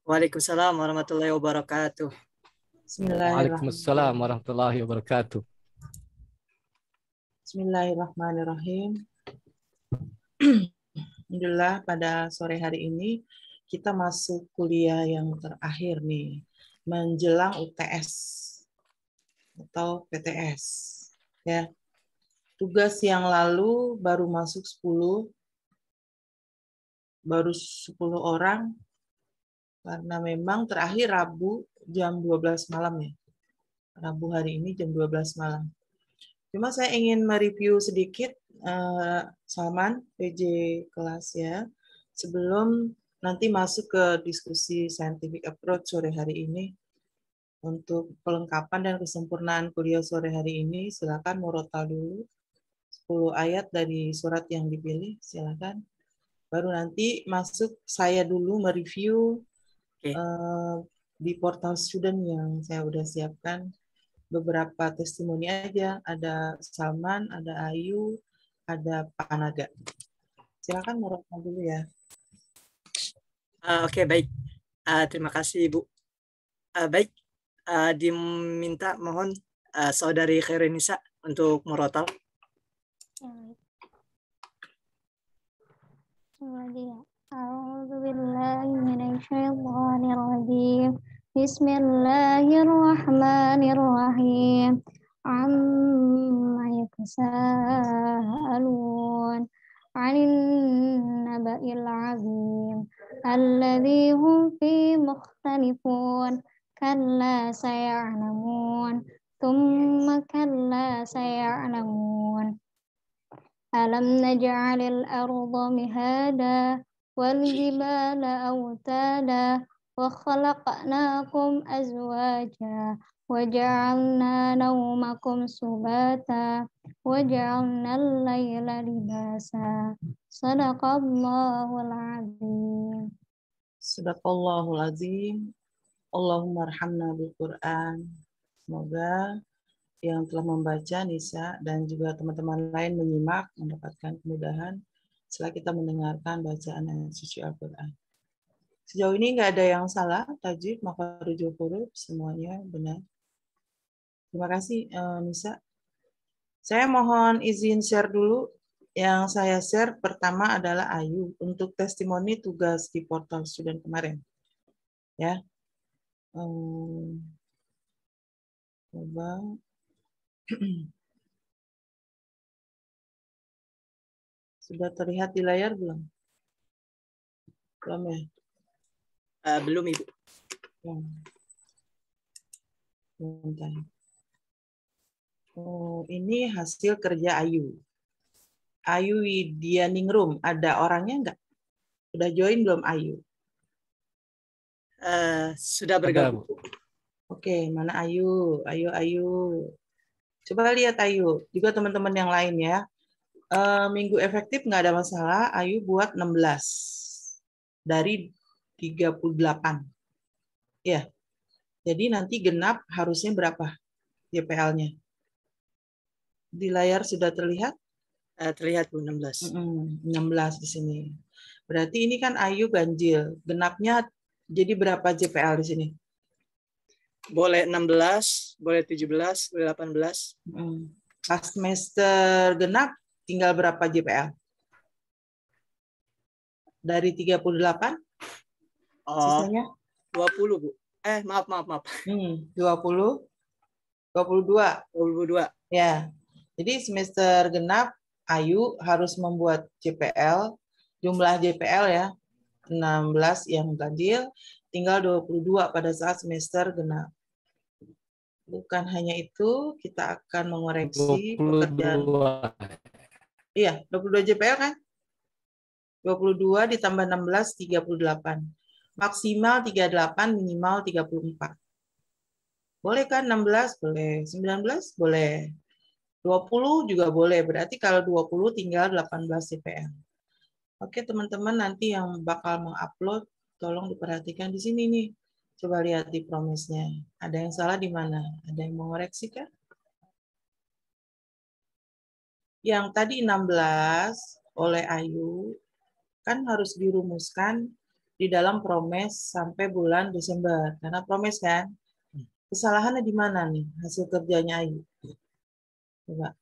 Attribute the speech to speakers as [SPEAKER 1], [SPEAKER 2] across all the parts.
[SPEAKER 1] Waalaikumsalam warahmatullahi wabarakatuh.
[SPEAKER 2] Waalaikumsalam
[SPEAKER 3] Bismillahirrahmanirrahim.
[SPEAKER 2] warahmatullahi wabarakatuh.
[SPEAKER 3] Bismillahirrahmanirrahim. Alhamdulillah pada sore hari ini kita masuk kuliah yang terakhir nih, menjelang UTS atau PTS. Ya. Tugas yang lalu baru masuk 10, baru 10 orang, karena memang terakhir Rabu jam 12 malam ya. Rabu hari ini jam 12 malam. Cuma saya ingin mereview sedikit Salman, PJ kelas ya, sebelum nanti masuk ke diskusi scientific approach sore hari ini. Untuk pelengkapan dan kesempurnaan kuliah sore hari ini, silakan murotal dulu 10 ayat dari surat yang dipilih, silakan. Baru nanti masuk saya dulu mereview di portal student yang saya udah siapkan. Beberapa testimoni aja, ada Salman, ada Ayu, ada Pak Naga. Silakan murotal dulu ya.
[SPEAKER 1] Oke, baik. Terima kasih Ibu. Baik, diminta mohon Saudari Khairunnisa untuk murotal.
[SPEAKER 4] A'udzu billahi minasyaitonir rajim. Bismillahirrahmanirrahim. Amma yatasaalun 'anil naba'il 'azim alladzi hum fi mukhtalifun kalla saya'lamun thumma kalla saya'lamun. Alam naj'alil arda mihada wal jibala awtada wa khalaqnakum azwaja wa ja'alna nawmakum subata wa ja'alna al-laila libasa. Shadaqallahul azim.
[SPEAKER 3] Shadaqallahul azim. Allahumma arhamna bil Qur'an. Semoga yang telah membaca Nisa dan juga teman-teman lain menyimak mendapatkan kemudahan setelah kita mendengarkan bacaan ayat suci Al-Quran. Sejauh ini nggak ada yang salah, tajwid, makharijul huruf, semuanya benar. Terima kasih Nisa. Saya mohon izin share dulu. Yang saya share pertama adalah Ayu untuk testimoni tugas di portal student kemarin. Ya. Coba. Sudah terlihat di layar belum? Belum ya?
[SPEAKER 1] Belum Ibu.
[SPEAKER 3] Bentar. Oh, ini hasil kerja Ayu. Ayu Widianingrum, ada orangnya enggak? Sudah join belum Ayu?
[SPEAKER 1] Sudah bergabung.
[SPEAKER 3] Oke, mana Ayu? Ayu. Coba lihat Ayu. Juga teman-teman yang lain ya. Minggu efektif nggak ada masalah. Ayu buat 16 dari 38. Ya. Jadi nanti genap harusnya berapa JPL-nya? Di layar sudah terlihat?
[SPEAKER 1] Terlihat Bu, 16.
[SPEAKER 3] 16 di sini. Berarti ini kan Ayu ganjil. Genapnya jadi berapa JPL di sini?
[SPEAKER 1] Boleh 16, boleh 17, boleh 18.
[SPEAKER 3] Pas semester genap tinggal berapa JPL? Dari 38? Sisanya?
[SPEAKER 1] 20 Bu. Maaf.
[SPEAKER 3] 20? 22? Ya. Jadi semester genap Ayu harus membuat JPL, jumlah JPL ya, 16 yang ganjil, tinggal 22 pada saat semester genap. Bukan hanya itu, kita akan mengoreksi pekerjaan. Iya, 22 JPL kan? 22 ditambah 16, 38. Maksimal 38, minimal 34. Boleh kan 16? Boleh. 19? Boleh. 20 juga boleh. Berarti kalau 20 tinggal 18 JPL. Oke, teman-teman nanti yang bakal mengupload, tolong diperhatikan di sini nih. Coba lihat di promise-nya. Ada yang salah di mana? Ada yang mau ngoreksi kah? Yang tadi 16 oleh Ayu, kan harus dirumuskan di dalam Promes sampai bulan Desember. Karena Promes kan. Kesalahannya di mana nih hasil kerjanya Ayu? Coba.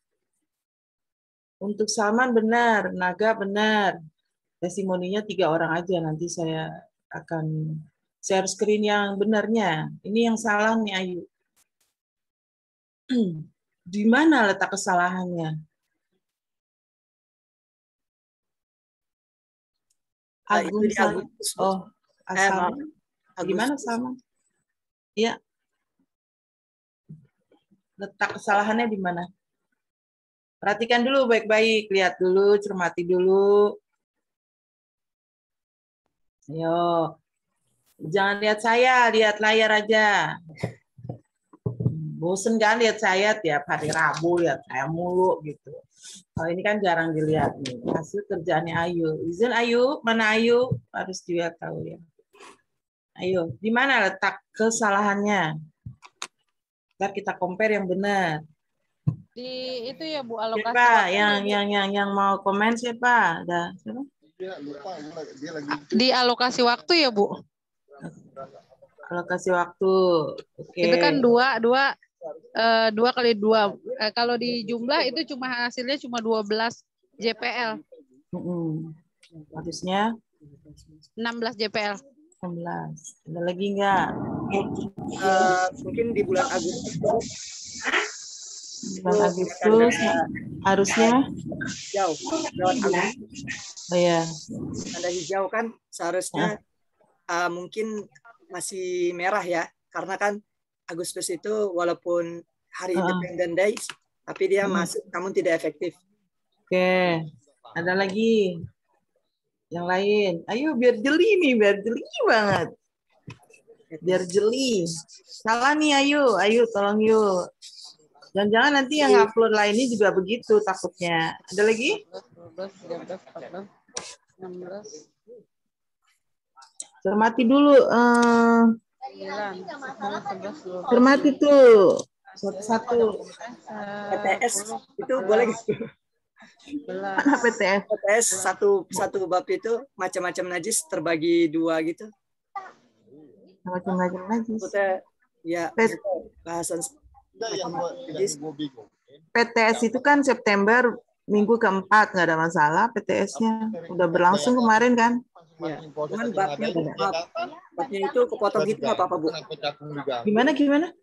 [SPEAKER 3] Untuk Salman benar, Naga benar. Testimoninya 3 orang aja. Nanti saya akan share screen yang benarnya. Ini yang salah nih Ayu. Di mana letak kesalahannya? Agung
[SPEAKER 1] Itu di
[SPEAKER 3] Salman.
[SPEAKER 1] Agustus.
[SPEAKER 3] Oh,
[SPEAKER 1] Maaf.
[SPEAKER 3] Salman. Gimana Salman? Iya. Letak kesalahannya di mana? Perhatikan dulu baik-baik, lihat dulu, cermati dulu. Ayo. Jangan lihat saya, lihat layar aja. Bosen kan lihat saya tiap hari Rabu, lihat saya mulu gitu. Kalau ini kan jarang dilihat nih. Hasil kerjaannya Ayu. Izin Ayu, mana Ayu? Harus juga tahu ya. Ayo, di mana letak kesalahannya? Ntar kita compare yang benar.
[SPEAKER 5] Di itu ya Bu, alokasi
[SPEAKER 3] Siapa
[SPEAKER 5] waktu.
[SPEAKER 3] yang mau komen siapa? Ada siapa?
[SPEAKER 5] Di alokasi waktu ya Bu.
[SPEAKER 3] Alokasi waktu. Oke.
[SPEAKER 5] Itu kan 2 kali 2. Kalau di jumlah itu cuma hasilnya cuma 12 JPL.
[SPEAKER 3] Harusnya
[SPEAKER 5] 16 JPL.
[SPEAKER 3] 16. Ada lagi enggak?
[SPEAKER 1] Mungkin di bulan Agustus
[SPEAKER 3] Bulan Agustus harusnya
[SPEAKER 1] hijau. Lewat Agustus
[SPEAKER 3] oh ya.
[SPEAKER 1] tanda hijau kan seharusnya mungkin masih merah ya. Karena kan Agustus itu walaupun hari Independent Day, tapi dia masuk namun tidak efektif.
[SPEAKER 3] Oke. Ada lagi? Yang lain. Ayo biar jeli nih, biar jeli banget. Biar jeli. Salah nih ayo tolong yuk. Jangan-jangan nanti yang upload lainnya juga begitu takutnya. Ada lagi?
[SPEAKER 5] 12, 13, 14, 16.
[SPEAKER 3] Cermati dulu.
[SPEAKER 5] 9, 11, 12.
[SPEAKER 3] Cermati tuh. Satu-satu.
[SPEAKER 1] PTS itu boleh gitu.
[SPEAKER 3] PTS.
[SPEAKER 1] PTS satu bab itu macam-macam najis terbagi 2 gitu.
[SPEAKER 3] Macam-macam najis.
[SPEAKER 1] Maksudnya ya bahasan najis.
[SPEAKER 3] PTS itu kan September minggu keempat, nggak ada masalah PTS-nya. Udah berlangsung kemarin kan?
[SPEAKER 1] Ya. Cuman babnya itu kepotong gitu nggak apa-apa Bu?
[SPEAKER 3] Gimana?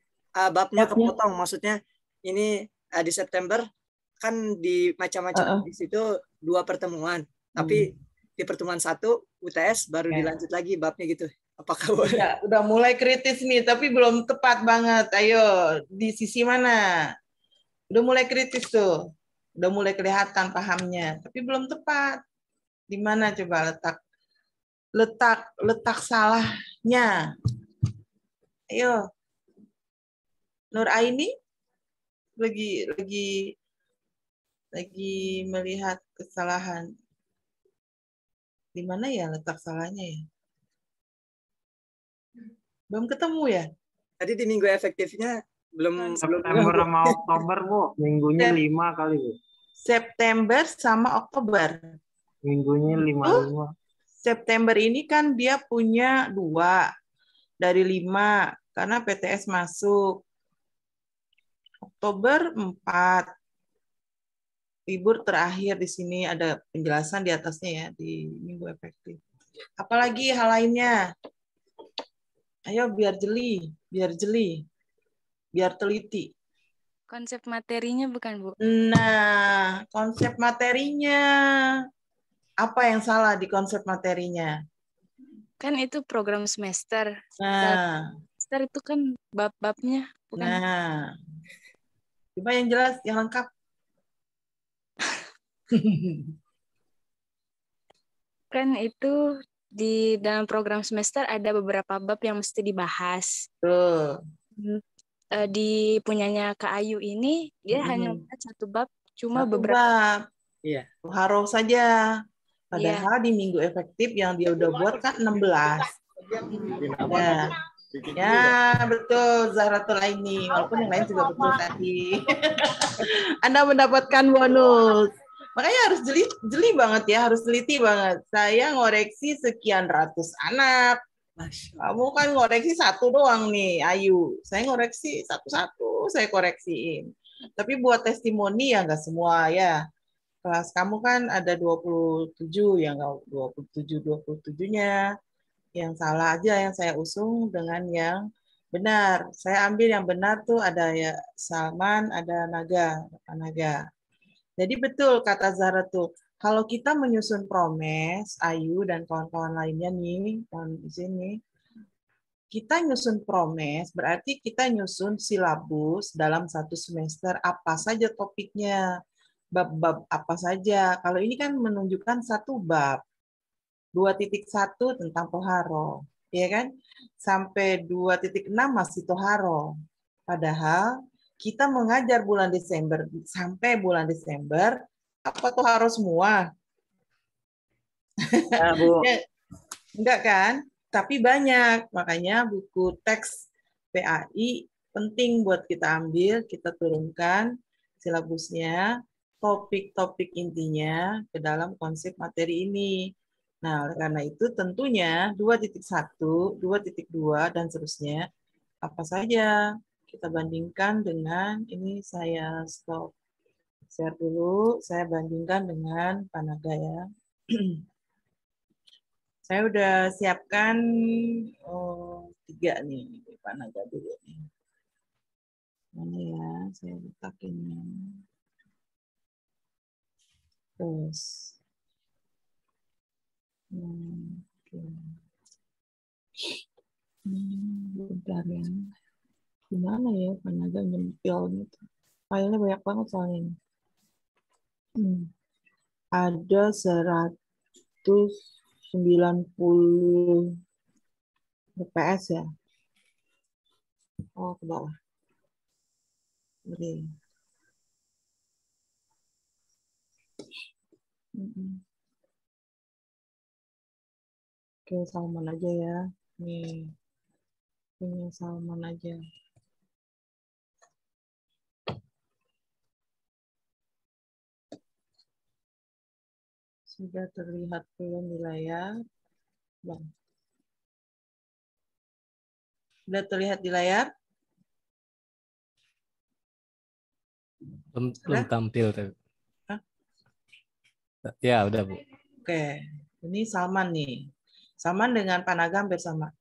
[SPEAKER 1] Babnya kepotong, maksudnya ini di September kan di macam-macam di situ 2 pertemuan, tapi di pertemuan 1 UTS baru dilanjut lagi babnya gitu. Apakah boleh?
[SPEAKER 3] Udah mulai kritis nih, tapi belum tepat banget. Ayo, di sisi mana? Udah mulai kritis tuh. Udah mulai kelihatan pahamnya, tapi belum tepat. Di mana coba letak salahnya? Ayo. Nur Aini lagi melihat kesalahan. Di mana ya letak salahnya ya? Belum ketemu ya?
[SPEAKER 1] Tadi di minggu efektifnya belum
[SPEAKER 6] September sama Oktober, Bu. Minggunya 5 kali, Bu.
[SPEAKER 3] September sama Oktober.
[SPEAKER 6] Minggunya 5.
[SPEAKER 3] September ini kan dia punya 2 dari 5 karena PTS masuk. Oktober 4. Libur terakhir di sini ada penjelasan di atasnya ya di minggu efektif. Apalagi hal lainnya? Ayo biar jeli, biar teliti.
[SPEAKER 7] Konsep materinya bukan, Bu?
[SPEAKER 3] Nah, konsep materinya. Apa yang salah di konsep materinya?
[SPEAKER 7] Kan itu program semester.
[SPEAKER 3] Nah,
[SPEAKER 7] Semester itu kan bab-babnya, bukan?
[SPEAKER 3] nah. Coba yang jelas, yang lengkap.
[SPEAKER 7] Kan itu di dalam program semester ada beberapa bab yang mesti dibahas.
[SPEAKER 3] Tuh.
[SPEAKER 7] Di punyanya Kak Ayu ini, dia hanya membuat 1 bab, cuma
[SPEAKER 3] Satu
[SPEAKER 7] beberapa.
[SPEAKER 3] bab.
[SPEAKER 1] Iya.
[SPEAKER 3] Haroh saja. Padahal di minggu efektif yang dia udah buat kan 16. Ya, betul Zahratul Aini. Walaupun yang lain juga betul tadi. Anda mendapatkan bonus. Makanya harus jeli banget ya, harus teliti banget. Saya ngoreksi sekian ratus anak. Kamu kan ngoreksi satu doang nih, Ayu. Saya ngoreksi satu-satu, saya koreksiin. Tapi buat testimoni ya nggak semua ya. Kelas kamu kan ada 27, ya nggak 27-27-nya. Yang salah aja yang saya usung dengan yang benar. Saya ambil yang benar tuh ada ya Salman, ada Naga. Jadi betul kata Zara tuh, kalau kita menyusun promes, Ayu dan kawan-kawan lainnya nih, kawan di sini, kita nyusun promes berarti kita nyusun silabus dalam satu semester apa saja topiknya, bab-bab apa saja. Kalau ini kan menunjukkan satu bab, 2.1 tentang toharo, ya kan? Sampai 2.6 masih toharo. Padahal kita mengajar bulan Desember sampai bulan Desember apa toharo semua?
[SPEAKER 1] Ya, Bu.
[SPEAKER 3] Ya, enggak kan? Tapi banyak. Makanya buku teks PAI penting buat kita ambil, kita turunkan silabusnya, topik-topik intinya ke dalam konsep materi ini. Nah, oleh karena itu tentunya 2.1, 2.2, dan seterusnya apa saja kita bandingkan dengan, ini saya stop share dulu, saya bandingkan dengan Panaga ya. Saya udah siapkan 3 nih, Panaga dulu nih. Mana ya, saya letak ini. Terus. Oke. Bentar ya. Gimana ya Panaga nyempilnya? Filenya banyak banget soalnya ini. Ada 190 bps ya. Oh, ke bawah. Oke. Oke, Salman aja ya. Nih. Punya Salman aja. Sudah terlihat belum di layar? Bang. Sudah terlihat di layar?
[SPEAKER 2] Belum tampil.
[SPEAKER 3] Hah?
[SPEAKER 2] Ya, udah, Bu.
[SPEAKER 3] Oke, ini Salman nih. Salman dengan Panaga hampir sama.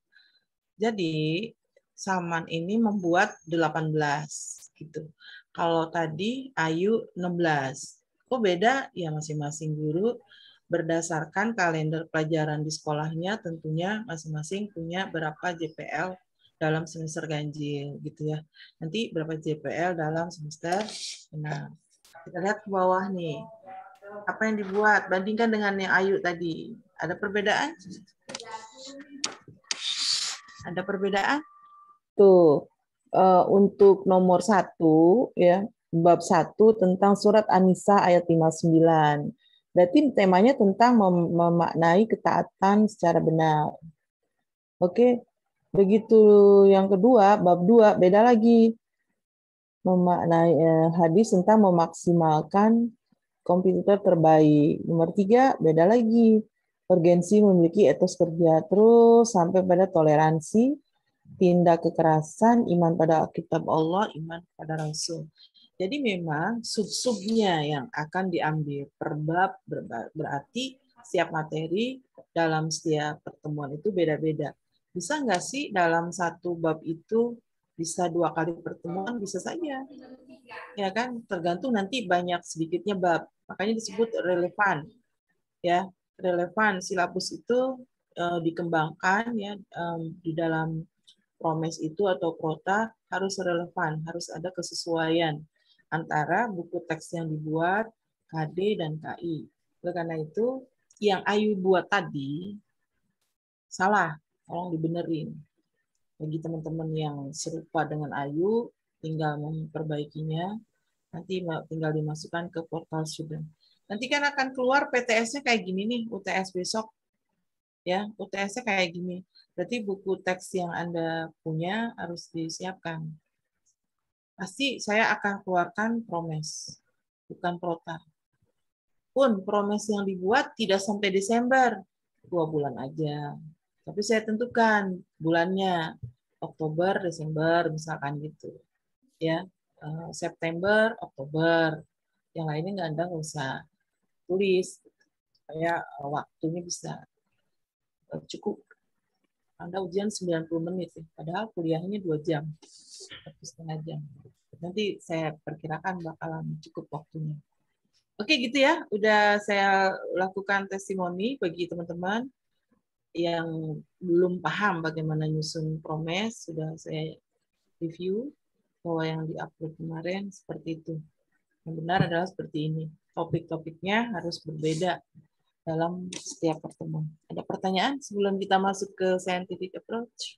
[SPEAKER 3] Jadi, Salman ini membuat 18 gitu. Kalau tadi Ayu 16. Kok beda? Ya masing-masing guru berdasarkan kalender pelajaran di sekolahnya tentunya masing-masing punya berapa JPL dalam semester ganjil gitu ya. Nanti berapa JPL dalam semester genap. Kita lihat ke bawah nih. Apa yang dibuat? Bandingkan dengan yang Ayu tadi. Ada perbedaan? Ada perbedaan? Tuh, untuk nomor 1, ya, bab 1 tentang surat An-Nisa ayat 59. Berarti temanya tentang memaknai ketaatan secara benar. Oke, begitu yang kedua, bab 2, beda lagi. Memaknai hadis tentang memaksimalkan kompetitor terbaik. Nomor 3, beda lagi. Urgensi memiliki etos kerja. Terus sampai pada toleransi, tindak kekerasan, iman pada kitab Allah, iman pada Rasul. Jadi memang sub-subnya yang akan diambil per bab, berarti setiap materi dalam setiap pertemuan itu beda-beda. Bisa nggak sih dalam satu bab itu bisa 2 kali pertemuan? Bisa saja. Ya kan, tergantung nanti banyak sedikitnya bab. Makanya disebut relevan. Ya, relevan silabus itu dikembangkan ya di dalam promes itu atau prota harus relevan, harus ada kesesuaian antara buku teks yang dibuat, KD dan KI. Oleh karena itu, yang Ayu buat tadi salah, tolong dibenerin. Bagi teman-teman yang serupa dengan Ayu, tinggal memperbaikinya, nanti tinggal dimasukkan ke portal student. Nanti kan akan keluar PTS-nya kayak gini nih, UTS besok. Ya, UTS-nya kayak gini. Berarti buku teks yang Anda punya harus disiapkan. Pasti saya akan keluarkan promes, bukan prota. pun promes yang dibuat tidak sampai Desember, 2 bulan aja. Tapi saya tentukan bulannya, Oktober, Desember, misalkan gitu. Ya, September, Oktober. Yang lainnya nggak usah tulis. Supaya waktunya bisa cukup. Anda ujian 90 menit, padahal kuliahnya 2 jam, 1,5 jam. Nanti saya perkirakan bakalan cukup waktunya. Oke gitu ya, udah saya lakukan testimoni bagi teman-teman yang belum paham bagaimana nyusun promes, sudah saya review bahwa yang di-upload kemarin seperti itu. Yang benar adalah seperti ini. Topik-topiknya harus berbeda dalam setiap pertemuan. Ada pertanyaan sebelum kita masuk ke scientific approach?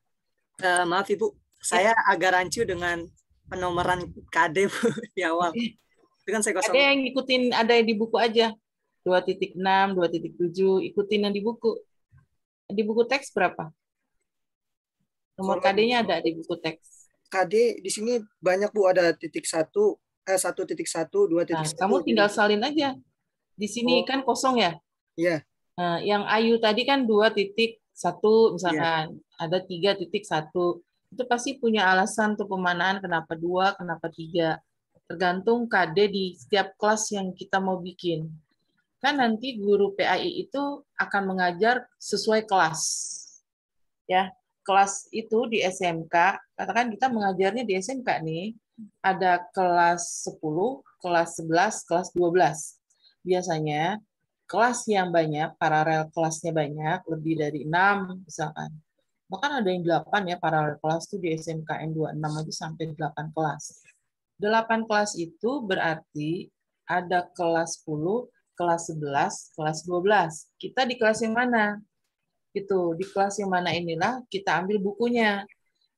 [SPEAKER 1] Maaf Ibu, saya agak rancu dengan penomoran KD Bu, di awal. Itu kan saya
[SPEAKER 3] Ada yang ngikutin, ada yang di buku aja. 2.6, 2.7, ikutin yang di buku. Di buku teks berapa? Nomor KD-nya ada di buku teks.
[SPEAKER 1] KD di sini banyak Bu, ada 1.1, 1.1, 2.1.
[SPEAKER 3] Nah, kamu tinggal salin aja. Di sini kan kosong ya?
[SPEAKER 1] Iya.
[SPEAKER 3] Nah, yang Ayu tadi kan 2.1 misalkan, ada 3.1. Itu pasti punya alasan untuk pemanaan kenapa 2, kenapa 3. Tergantung KD di setiap kelas yang kita mau bikin. Kan nanti guru PAI itu akan mengajar sesuai kelas. Ya, kelas itu di SMK, katakan kita mengajarnya di SMK nih, ada kelas 10, kelas 11, kelas 12. Biasanya kelas yang banyak, paralel kelasnya banyak, lebih dari 6 misalkan. Bahkan ada yang 8 ya, paralel kelas itu di SMKN 26 aja sampai 8 kelas. 8 kelas itu berarti ada kelas 10, kelas 11, kelas 12. Kita di kelas yang mana? Itu di kelas yang mana inilah kita ambil bukunya.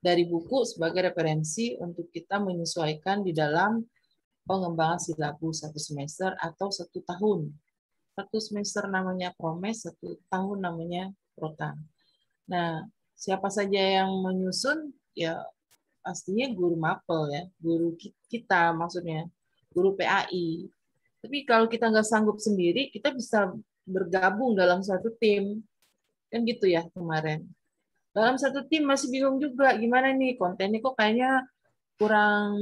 [SPEAKER 3] Dari buku sebagai referensi untuk kita menyesuaikan di dalam pengembangan silabus 1 semester atau 1 tahun. 1 semester namanya promes, 1 tahun namanya protam. Nah, siapa saja yang menyusun, ya pastinya guru mapel ya, guru kita maksudnya, guru PAI. Tapi kalau kita nggak sanggup sendiri, kita bisa bergabung dalam satu tim. Kan gitu ya kemarin. Dalam satu tim masih bingung juga, gimana nih kontennya kok kayaknya kurang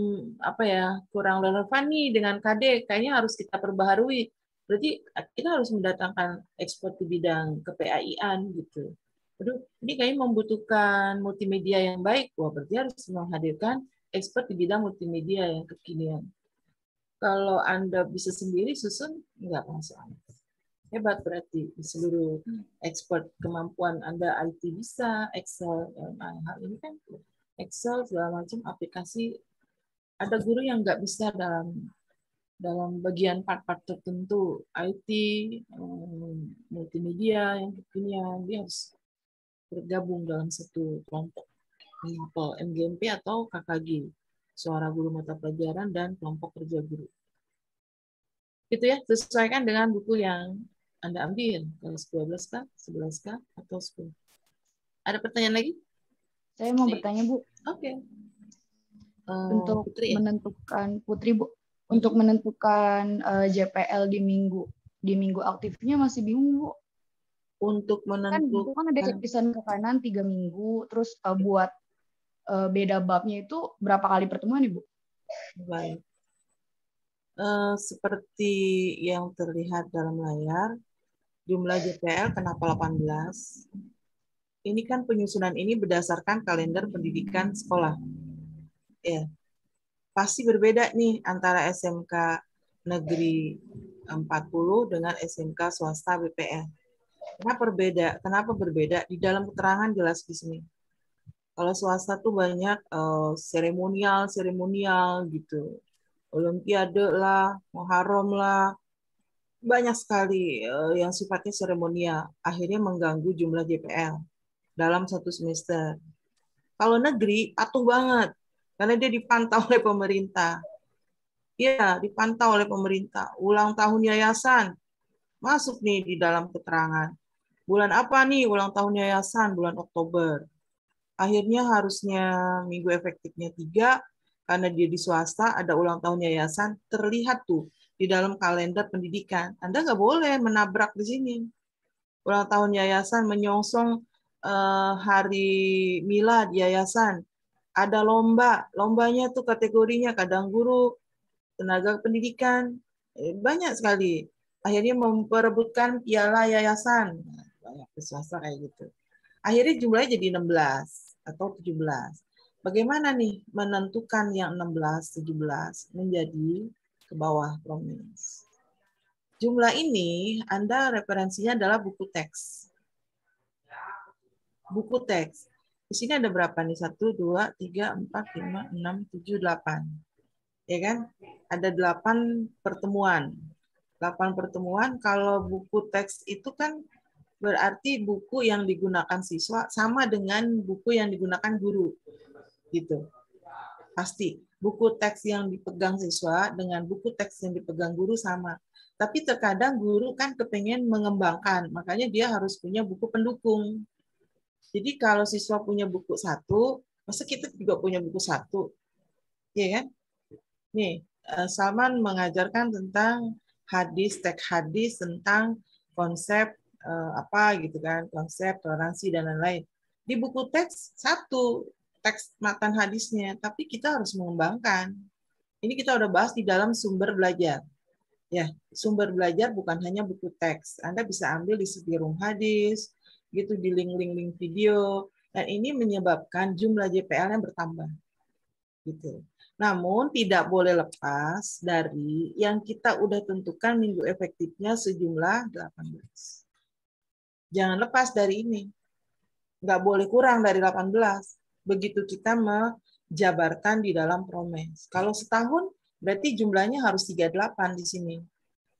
[SPEAKER 3] kurang relevan nih dengan KD, kayaknya harus kita perbaharui. Berarti kita harus mendatangkan expert di bidang ke-PAI-an gitu. Aduh, ini kayaknya membutuhkan multimedia yang baik. Wah, berarti harus menghadirkan expert di bidang multimedia yang kekinian. Kalau Anda bisa sendiri susun, nggak masalah. Hebat berarti di seluruh expert kemampuan Anda IT bisa, Excel, hal ini kan Excel segala macam aplikasi. Ada guru yang nggak bisa dalam bagian part-part tertentu, IT, multimedia yang kekinian, dia harus bergabung dalam satu kelompok, MGMP atau KKG, suara guru mata pelajaran dan kelompok kerja guru. Itu ya, sesuaikan dengan buku yang Anda ambil, kelas 12K, 11K, atau 10. Ada pertanyaan lagi?
[SPEAKER 8] Saya mau bertanya, Bu.
[SPEAKER 3] Oke.
[SPEAKER 8] Untuk
[SPEAKER 3] Putri, ya?
[SPEAKER 8] menentukan, Putri, Bu, untuk menentukan JPL di minggu aktifnya masih bingung, Bu.
[SPEAKER 3] Untuk menentukan
[SPEAKER 8] kan ada tulisan ke kanan 3 minggu, terus buat beda babnya itu berapa kali pertemuan, Ibu?
[SPEAKER 3] Baik. Seperti yang terlihat dalam layar, jumlah JPL kenapa 18? Ini kan penyusunan ini berdasarkan kalender pendidikan sekolah. Ya. Pasti berbeda nih antara SMK negeri 40 dengan SMK swasta BPL. Kenapa berbeda? Di dalam keterangan jelas di sini. Kalau swasta tuh banyak seremonial gitu. Olimpiade lah, Muharram lah. Banyak sekali yang sifatnya seremonial. Akhirnya mengganggu jumlah JPL dalam 1 semester. Kalau negeri, patuh banget. Karena dia dipantau oleh pemerintah. Iya, dipantau oleh pemerintah. Ulang tahun yayasan. Masuk nih di dalam keterangan. Bulan apa nih ulang tahun yayasan? Bulan Oktober. Akhirnya harusnya minggu efektifnya 3, karena dia di swasta, ada ulang tahun yayasan, terlihat tuh di dalam kalender pendidikan. Anda nggak boleh menabrak di sini. Ulang tahun yayasan menyongsong hari milad yayasan. Ada lomba, lombanya tuh kategorinya kadang guru, tenaga pendidikan, banyak sekali. Akhirnya memperebutkan piala yayasan. Banyak swasta kayak gitu. Akhirnya jumlahnya jadi 16 atau 17. Bagaimana nih menentukan yang 16, 17 menjadi ke bawah promis? Jumlah ini Anda referensinya adalah buku teks. Buku teks. Di sini ada berapa nih? 1, 2, 3, 4, 5, 6, 7, 8. Ya kan? Ada 8 pertemuan. 8 pertemuan, kalau buku teks itu kan berarti buku yang digunakan siswa sama dengan buku yang digunakan guru. Gitu. Pasti. Buku teks yang dipegang siswa dengan buku teks yang dipegang guru sama. Tapi terkadang guru kan kepengen mengembangkan, makanya dia harus punya buku pendukung. Jadi kalau siswa punya buku 1, masa kita juga punya buku 1? Iya kan? Nih, Salman mengajarkan tentang hadis, teks hadis, tentang konsep apa gitu kan, konsep toleransi dan lain-lain. Di buku teks 1 teks matan hadisnya, tapi kita harus mengembangkan. Ini kita udah bahas di dalam sumber belajar. Ya, sumber belajar bukan hanya buku teks. Anda bisa ambil di Sepirum Hadis, gitu di link-link video, dan ini menyebabkan jumlah JPL-nya bertambah. Gitu. Namun tidak boleh lepas dari yang kita udah tentukan minggu efektifnya sejumlah 18. Jangan lepas dari ini. Nggak boleh kurang dari 18. Begitu kita menjabarkan di dalam promes. Kalau setahun, berarti jumlahnya harus 38 di sini.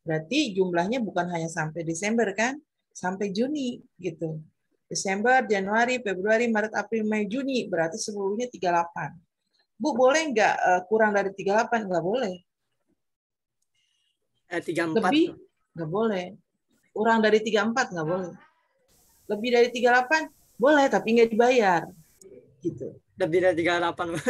[SPEAKER 3] Berarti jumlahnya bukan hanya sampai Desember kan? Sampai Juni gitu. Desember, Januari, Februari, Maret, April, Mei, Juni. Berarti seluruhnya 38. Bu, boleh nggak kurang dari 38? Nggak boleh.
[SPEAKER 1] 34.
[SPEAKER 3] Lebih? Nggak boleh. Kurang dari 34? Nggak boleh. Lebih dari 38? Boleh, tapi nggak dibayar. Gitu.
[SPEAKER 1] Lebih dari 38.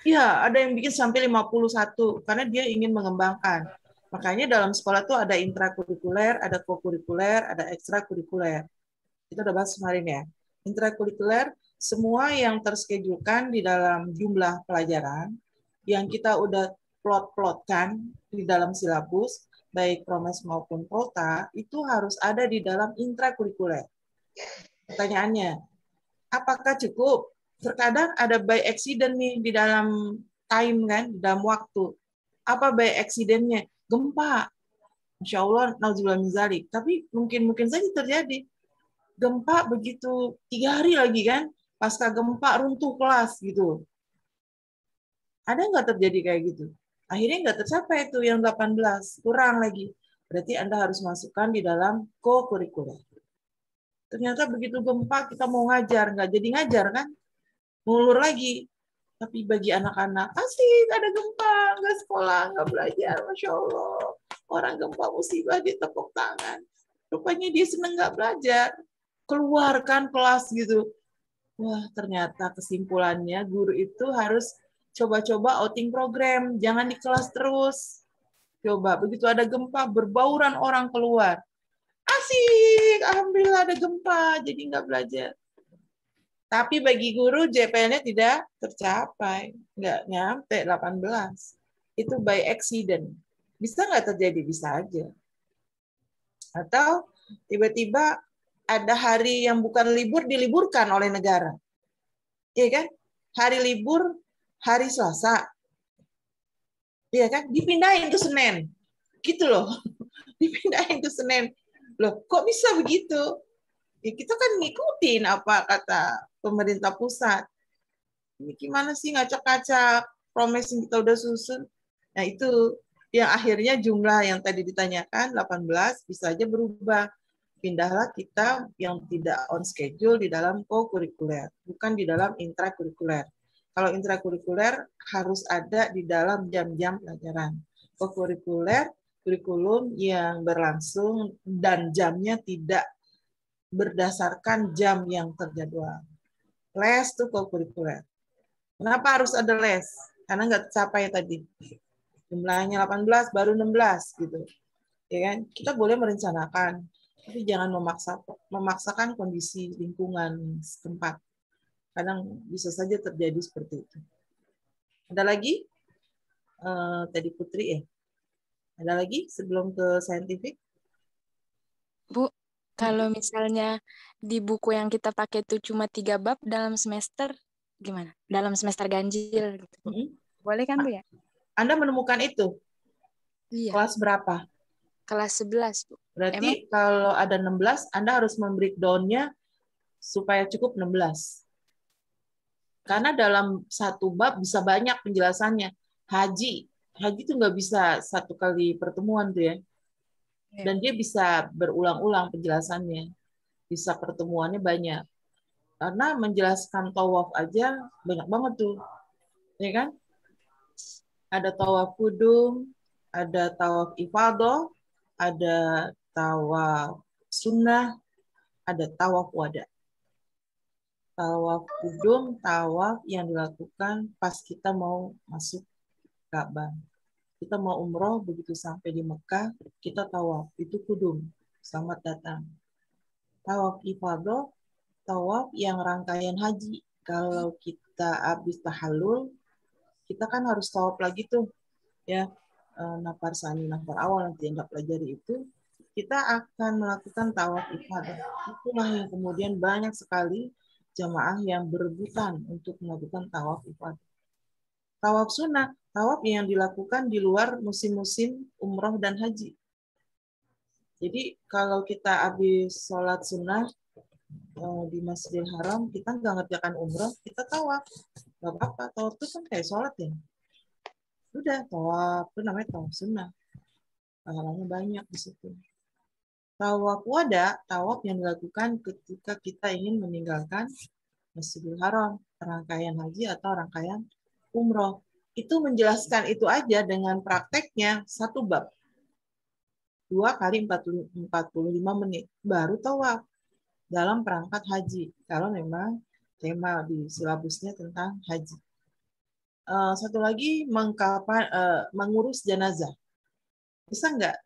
[SPEAKER 3] Iya, ada yang bikin sampai 51 karena dia ingin mengembangkan. Makanya dalam sekolah tuh ada intrakurikuler, ada kokurikuler, ada ekstrakurikuler. Kita udah bahas kemarin ya. Intrakurikuler, semua yang terschedulkan di dalam jumlah pelajaran yang kita udah plot-plotkan di dalam silabus, baik promes maupun prota, itu harus ada di dalam intrakurikuler. Pertanyaannya, apakah cukup? Terkadang ada by accident nih di dalam time kan, di dalam waktu. Apa by accident-nya? Gempa. Insya Allah, nauzubillah min dzalik. Tapi mungkin saja terjadi. Gempa begitu 3 hari lagi kan, pasca gempa runtuh kelas gitu. Ada nggak terjadi kayak gitu? Akhirnya nggak tercapai itu yang 18, kurang lagi. Berarti Anda harus masukkan di dalam co-curricular. Ternyata begitu gempa kita mau ngajar, nggak jadi ngajar kan? Ngulur lagi. Tapi bagi anak-anak, asik ada gempa, nggak sekolah, nggak belajar, Masya Allah. Orang gempa musibah dia tepuk tangan. Rupanya dia seneng nggak belajar. Keluarkan kelas gitu. Wah, ternyata kesimpulannya guru itu harus coba-coba outing program. Jangan di kelas terus. Coba, begitu ada gempa, berbauran orang keluar. Asik, alhamdulillah ada gempa, jadi nggak belajar. Tapi bagi guru JPL-nya tidak tercapai, nggak nyampe 18. Itu by accident. Bisa nggak terjadi? Bisa aja. Atau tiba-tiba ada hari yang bukan libur diliburkan oleh negara. Iya kan? Hari libur, hari Selasa. Iya kan? Dipindahin ke Senin. Gitu loh. Dipindahin ke Senin. Loh, kok bisa begitu? Ya, kita kan ngikutin apa kata pemerintah pusat. Ini gimana sih ngacak-ngacak promes yang kita udah susun? Nah, itu yang akhirnya jumlah yang tadi ditanyakan 18 bisa aja berubah. Pindahlah kita yang tidak on schedule di dalam co-curricular, bukan di dalam intrakurikuler. Kalau intrakurikuler harus ada di dalam jam-jam pelajaran. Co-curricular, kurikulum yang berlangsung dan jamnya tidak berdasarkan jam yang terjadwal. Les itu co-curricular. Kenapa harus ada les? Karena nggak tercapai tadi. jumlahnya 18 baru 16 gitu. Ya kan? Kita boleh merencanakan, tapi jangan memaksakan kondisi lingkungan setempat. Kadang bisa saja terjadi seperti itu. Ada lagi? Tadi Putri ya. Ada lagi sebelum ke saintifik?
[SPEAKER 7] Bu, kalau misalnya di buku yang kita pakai itu cuma 3 bab dalam semester, gimana? Dalam semester ganjil gitu. Boleh kan Bu ya?
[SPEAKER 3] Anda menemukan itu?
[SPEAKER 7] Iya.
[SPEAKER 3] Kelas berapa?
[SPEAKER 7] Kelas 11, Bu.
[SPEAKER 3] Berarti kalau ada 16, Anda harus membreakdown-nya supaya cukup 16. Karena dalam satu bab bisa banyak penjelasannya. Haji itu nggak bisa satu kali pertemuan tuh ya. Dan dia bisa berulang-ulang penjelasannya. Bisa pertemuannya banyak. Karena menjelaskan tawaf aja banyak banget tuh. Ya kan? Ada tawaf kudum, ada tawaf ifadah, ada tawaf sunnah, ada tawaf wada. Tawaf kudum, tawaf yang dilakukan pas kita mau masuk Ka'bah. Kita mau umroh, begitu sampai di Mekah, kita tawaf. Itu kudum. Selamat datang. Tawaf ifadah, tawaf yang rangkaian haji. Kalau kita habis tahallul, kita kan harus tawaf lagi tuh. Ya, nafar sani, nafar awal nanti yang pelajari itu, kita akan melakukan tawaf ifadah. Itulah yang kemudian banyak sekali jamaah yang berebutan untuk melakukan tawaf ifadah. Tawaf sunnah, tawaf yang dilakukan di luar musim-musim umroh dan haji. Jadi kalau kita habis sholat sunnah di Masjidil Haram, kita nggak ngerjakan umroh, kita tawaf. Nggak apa-apa, tawaf itu kan kayak sholat ya. Udah, tawaf itu namanya tawaf sunnah. Pahalanya banyak di situ. Tawaf wada, tawaf yang dilakukan ketika kita ingin meninggalkan Masjidil Haram, rangkaian haji atau rangkaian umroh. Itu menjelaskan itu aja dengan prakteknya satu bab. 2 kali 45 menit. Baru tawaf dalam perangkat haji. Kalau memang tema di silabusnya tentang haji. Satu lagi, mengurus jenazah. Bisa nggak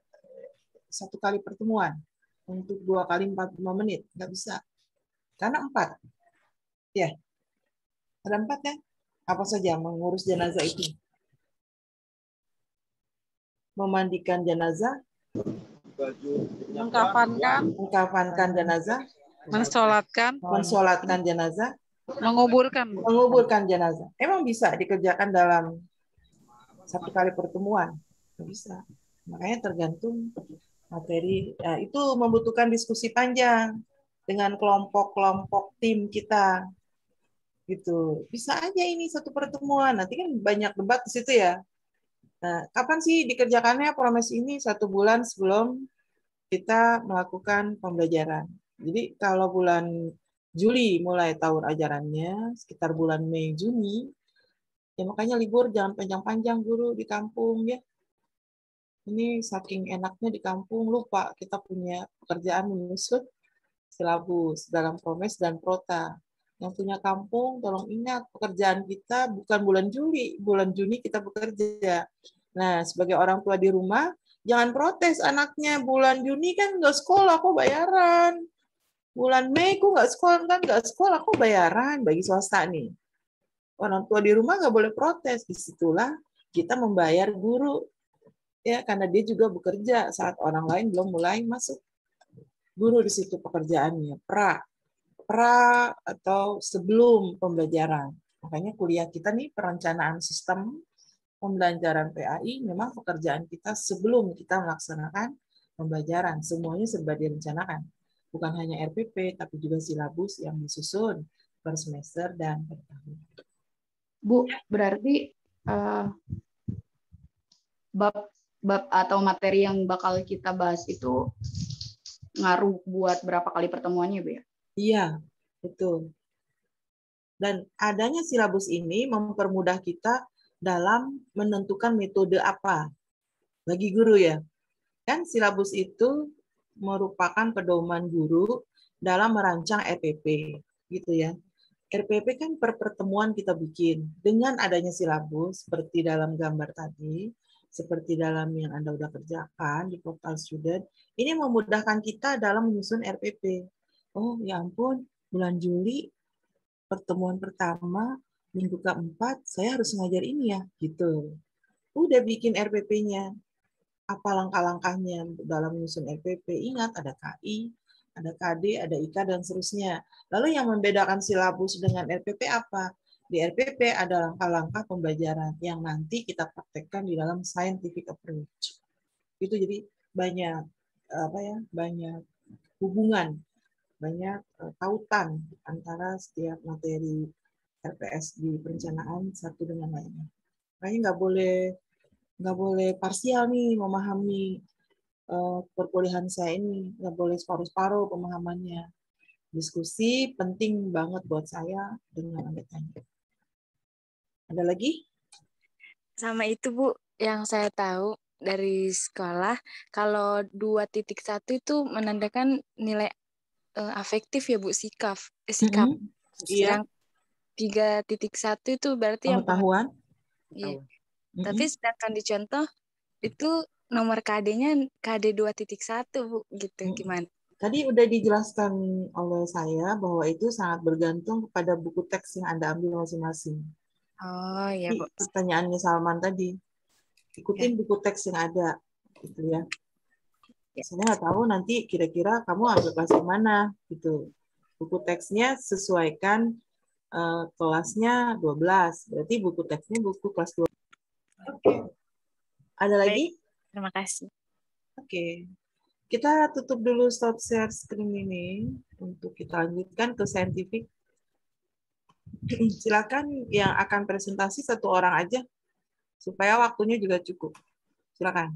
[SPEAKER 3] satu kali pertemuan untuk 2 kali 45 menit? Nggak bisa. Karena 4. Ya. Ada 4 ya? Apa saja mengurus jenazah itu? Memandikan jenazah, mengkafankan jenazah, mensolatkan jenazah, menguburkan jenazah. Emang bisa dikerjakan dalam satu kali pertemuan? Bisa. Makanya tergantung materi. Nah, itu membutuhkan diskusi panjang dengan kelompok-kelompok tim kita. Gitu. Bisa aja ini satu pertemuan. Nanti kan banyak debat di situ ya. Nah, kapan sih dikerjakannya promes ini? 1 bulan sebelum kita melakukan pembelajaran. Jadi kalau bulan Juli mulai tahun ajarannya, sekitar bulan Mei, Juni, ya makanya libur jangan panjang-panjang guru di kampung ya. Ini saking enaknya di kampung, lupa kita punya pekerjaan menyusun silabus dalam promes dan prota. Yang punya kampung, tolong ingat, pekerjaan kita bukan bulan Juli, bulan Juni kita bekerja. Nah, sebagai orang tua di rumah, jangan protes anaknya, bulan Juni kan nggak sekolah, kok bayaran. Bulan Mei kok nggak sekolah, kok bayaran bagi swasta nih. Orang tua di rumah nggak boleh protes, disitulah kita membayar guru. Ya, karena dia juga bekerja saat orang lain belum mulai masuk. Guru di situ pekerjaannya, pra atau sebelum pembelajaran. Makanya kuliah kita nih perencanaan sistem pembelajaran PAI memang pekerjaan kita sebelum kita melaksanakan pembelajaran. Semuanya serba direncanakan. Bukan hanya RPP, tapi juga silabus yang disusun per semester dan per tahun.
[SPEAKER 8] Bu, berarti bab atau materi yang bakal kita bahas itu ngaruh buat berapa kali pertemuannya, Bu ya? Iya,
[SPEAKER 3] betul. Dan adanya silabus ini mempermudah kita dalam menentukan metode apa bagi guru ya. Kan silabus itu merupakan pedoman guru dalam merancang RPP gitu ya. RPP kan per pertemuan kita bikin. Dengan adanya silabus seperti dalam gambar tadi, seperti dalam yang Anda udah kerjakan di portal student, ini memudahkan kita dalam menyusun RPP. Oh ya ampun, bulan Juli pertemuan pertama minggu keempat saya harus ngajar ini ya, gitu. Udah bikin RPP-nya. Apa langkah-langkahnya dalam menyusun RPP? Ingat ada KI, ada KD, ada IK, dan seterusnya. Lalu yang membedakan silabus dengan RPP apa? Di RPP ada langkah-langkah pembelajaran yang nanti kita praktekkan di dalam scientific approach. Itu jadi banyak banyak hubungan, banyak tautan antara setiap materi RPS di perencanaan satu dengan lainnya. Makanya nggak boleh parsial nih memahami perkuliahan saya ini, nggak boleh separuh-separuh pemahamannya. Diskusi penting banget buat saya dengan anggotanya. Ada lagi?
[SPEAKER 7] Sama itu Bu, yang saya tahu dari sekolah, kalau 2.1 itu menandakan nilai afektif ya Bu, sikap.
[SPEAKER 3] Iya.
[SPEAKER 7] Sedang 3.1 itu berarti yang
[SPEAKER 3] pengetahuan.
[SPEAKER 7] Iya. Tapi sedangkan di contoh itu nomor KD-nya KD 2.1 Bu, gitu. Gimana?
[SPEAKER 3] Tadi udah dijelaskan oleh saya bahwa itu sangat bergantung kepada buku teks yang Anda ambil masing-masing.
[SPEAKER 7] Oh iya Bu.
[SPEAKER 3] Pertanyaannya Salman tadi, ikutin buku teks yang ada, gitu ya. Saya nggak tahu nanti kira-kira kamu ambil kelas yang mana, gitu. Buku teksnya sesuaikan kelasnya 12, berarti buku teksnya buku kelas 12. Oke. Ada lagi?
[SPEAKER 7] Terima kasih.
[SPEAKER 3] Oke. Kita tutup dulu stop share screen ini untuk kita lanjutkan ke scientific. Silakan yang akan presentasi satu orang aja supaya waktunya juga cukup. Silakan.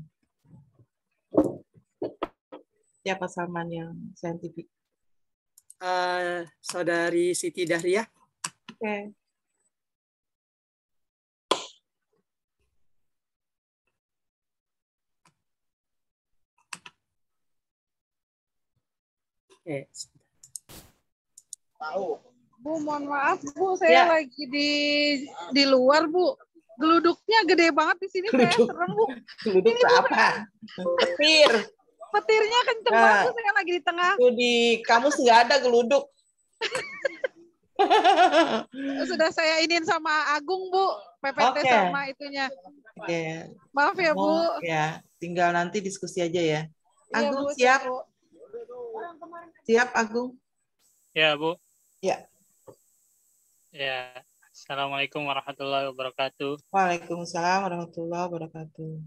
[SPEAKER 3] Siapa Salman yang scientific?
[SPEAKER 1] Saudari Siti Dahriah.
[SPEAKER 3] Oke.
[SPEAKER 5] Bu, mohon maaf Bu, saya lagi di luar Bu. Geluduknya gede banget di sini, saya serem Bu.
[SPEAKER 3] Geluduk ini, apa? Petir.
[SPEAKER 5] Petirnya kenceng banget Bu, saya lagi di tengah.
[SPEAKER 3] Itu di kamus nggak ada geluduk.
[SPEAKER 5] Sudah saya inin sama Agung Bu, PPT sama itunya.
[SPEAKER 3] Oke.
[SPEAKER 5] Maaf ya Bu.
[SPEAKER 3] Ya, tinggal nanti diskusi aja ya. Agung
[SPEAKER 5] Bu,
[SPEAKER 3] siap? Siap Agung?
[SPEAKER 9] Ya Bu.
[SPEAKER 3] Ya.
[SPEAKER 9] Ya. Assalamualaikum warahmatullahi wabarakatuh.
[SPEAKER 3] Waalaikumsalam warahmatullahi wabarakatuh.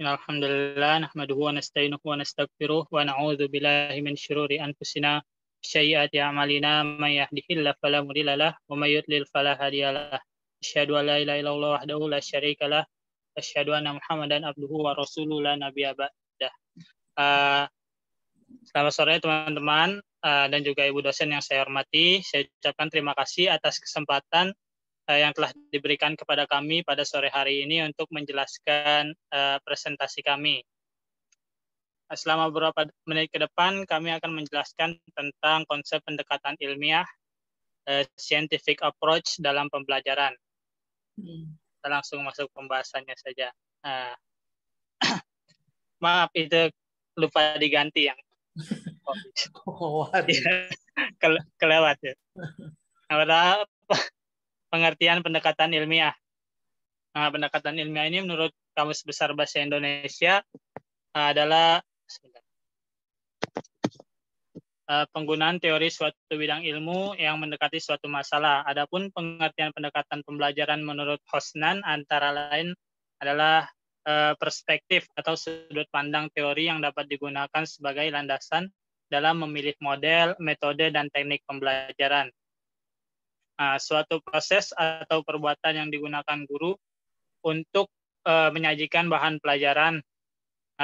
[SPEAKER 9] Alhamdulillah nahmaduhu wa nasta'inuhu wa nastaghfiruh wa na'udzu billahi min syururi anfusina sayyiati a'malina may yahdihillahu fala mudilla lahu wa may yudlil fala hadiyalah. Asyhadu an la ilaha illallah wahdahu la syarikalah wa asyhadu anna Muhammadan abduhu wa rasuluhu la nabiyya ba'dah. Selamat sore teman-teman dan juga Ibu dosen yang saya hormati. Saya ucapkan terima kasih atas kesempatan yang telah diberikan kepada kami pada sore hari ini untuk menjelaskan presentasi kami. Selama beberapa menit ke depan, kami akan menjelaskan tentang konsep pendekatan ilmiah, scientific approach dalam pembelajaran. Kita langsung masuk pembahasannya saja. Maaf, itu lupa diganti yang kelewat ya. Nah, pengertian pendekatan ilmiah. Nah, pendekatan ilmiah ini menurut Kamus Besar Bahasa Indonesia adalah penggunaan teori suatu bidang ilmu yang mendekati suatu masalah. Adapun pengertian pendekatan pembelajaran menurut Hosnan antara lain adalah perspektif atau sudut pandang teori yang dapat digunakan sebagai landasan dalam memilih model, metode, dan teknik pembelajaran. Suatu proses atau perbuatan yang digunakan guru untuk menyajikan bahan pelajaran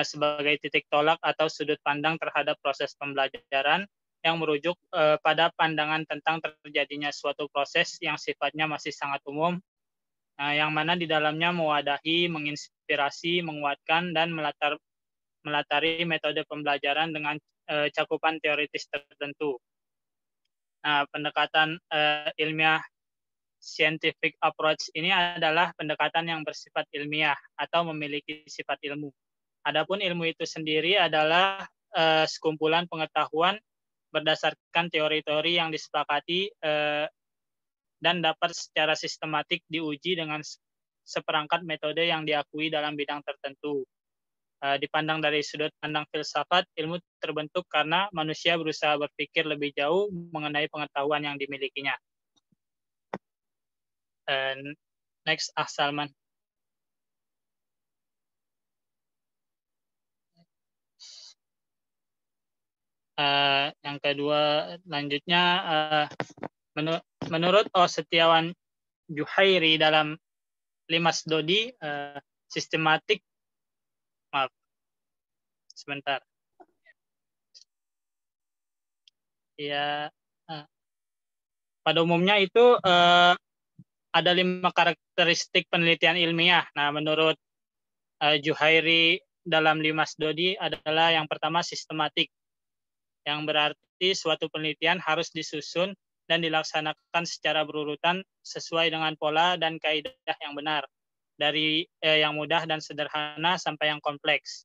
[SPEAKER 9] sebagai titik tolak atau sudut pandang terhadap proses pembelajaran yang merujuk pada pandangan tentang terjadinya suatu proses yang sifatnya masih sangat umum, yang mana di dalamnya mewadahi, menginspirasi, menguatkan, dan melatari metode pembelajaran dengan cakupan teoritis tertentu. Pendekatan ilmiah scientific approach ini adalah pendekatan yang bersifat ilmiah atau memiliki sifat ilmu. Adapun ilmu itu sendiri adalah sekumpulan pengetahuan berdasarkan teori-teori yang disepakati dan dapat secara sistematik diuji dengan seperangkat metode yang diakui dalam bidang tertentu. Dipandang dari sudut pandang filsafat, ilmu terbentuk karena manusia berusaha berpikir lebih jauh mengenai pengetahuan yang dimilikinya. Next, Salman. Yang kedua, lanjutnya, menurut Setiawan Juhairi dalam Limas Dodi, sistematik, maaf, sebentar. Ya, pada umumnya itu ada 5 karakteristik penelitian ilmiah. Nah, menurut Juhairi dalam Limas Dodi adalah yang pertama sistematik, yang berarti suatu penelitian harus disusun dan dilaksanakan secara berurutan sesuai dengan pola dan kaidah yang benar, dari yang mudah dan sederhana sampai yang kompleks.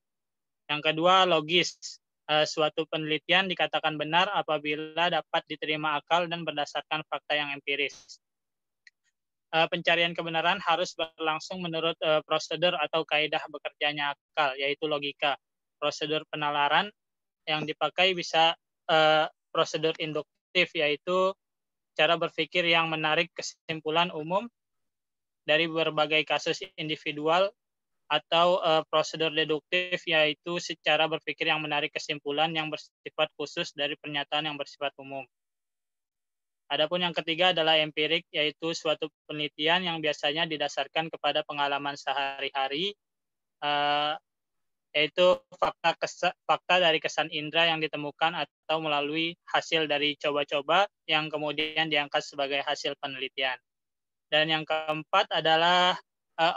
[SPEAKER 9] Yang kedua, logis. Suatu penelitian dikatakan benar apabila dapat diterima akal dan berdasarkan fakta yang empiris. Pencarian kebenaran harus berlangsung menurut prosedur atau kaidah bekerjanya akal, yaitu logika. Prosedur penalaran yang dipakai bisa prosedur induktif, yaitu cara berpikir yang menarik kesimpulan umum dari berbagai kasus individual, atau prosedur deduktif, yaitu secara berpikir yang menarik kesimpulan yang bersifat khusus dari pernyataan yang bersifat umum. Adapun yang ketiga adalah empirik, yaitu suatu penelitian yang biasanya didasarkan kepada pengalaman sehari-hari, yaitu fakta dari kesan indera yang ditemukan atau melalui hasil dari coba-coba yang kemudian diangkat sebagai hasil penelitian. Dan yang keempat adalah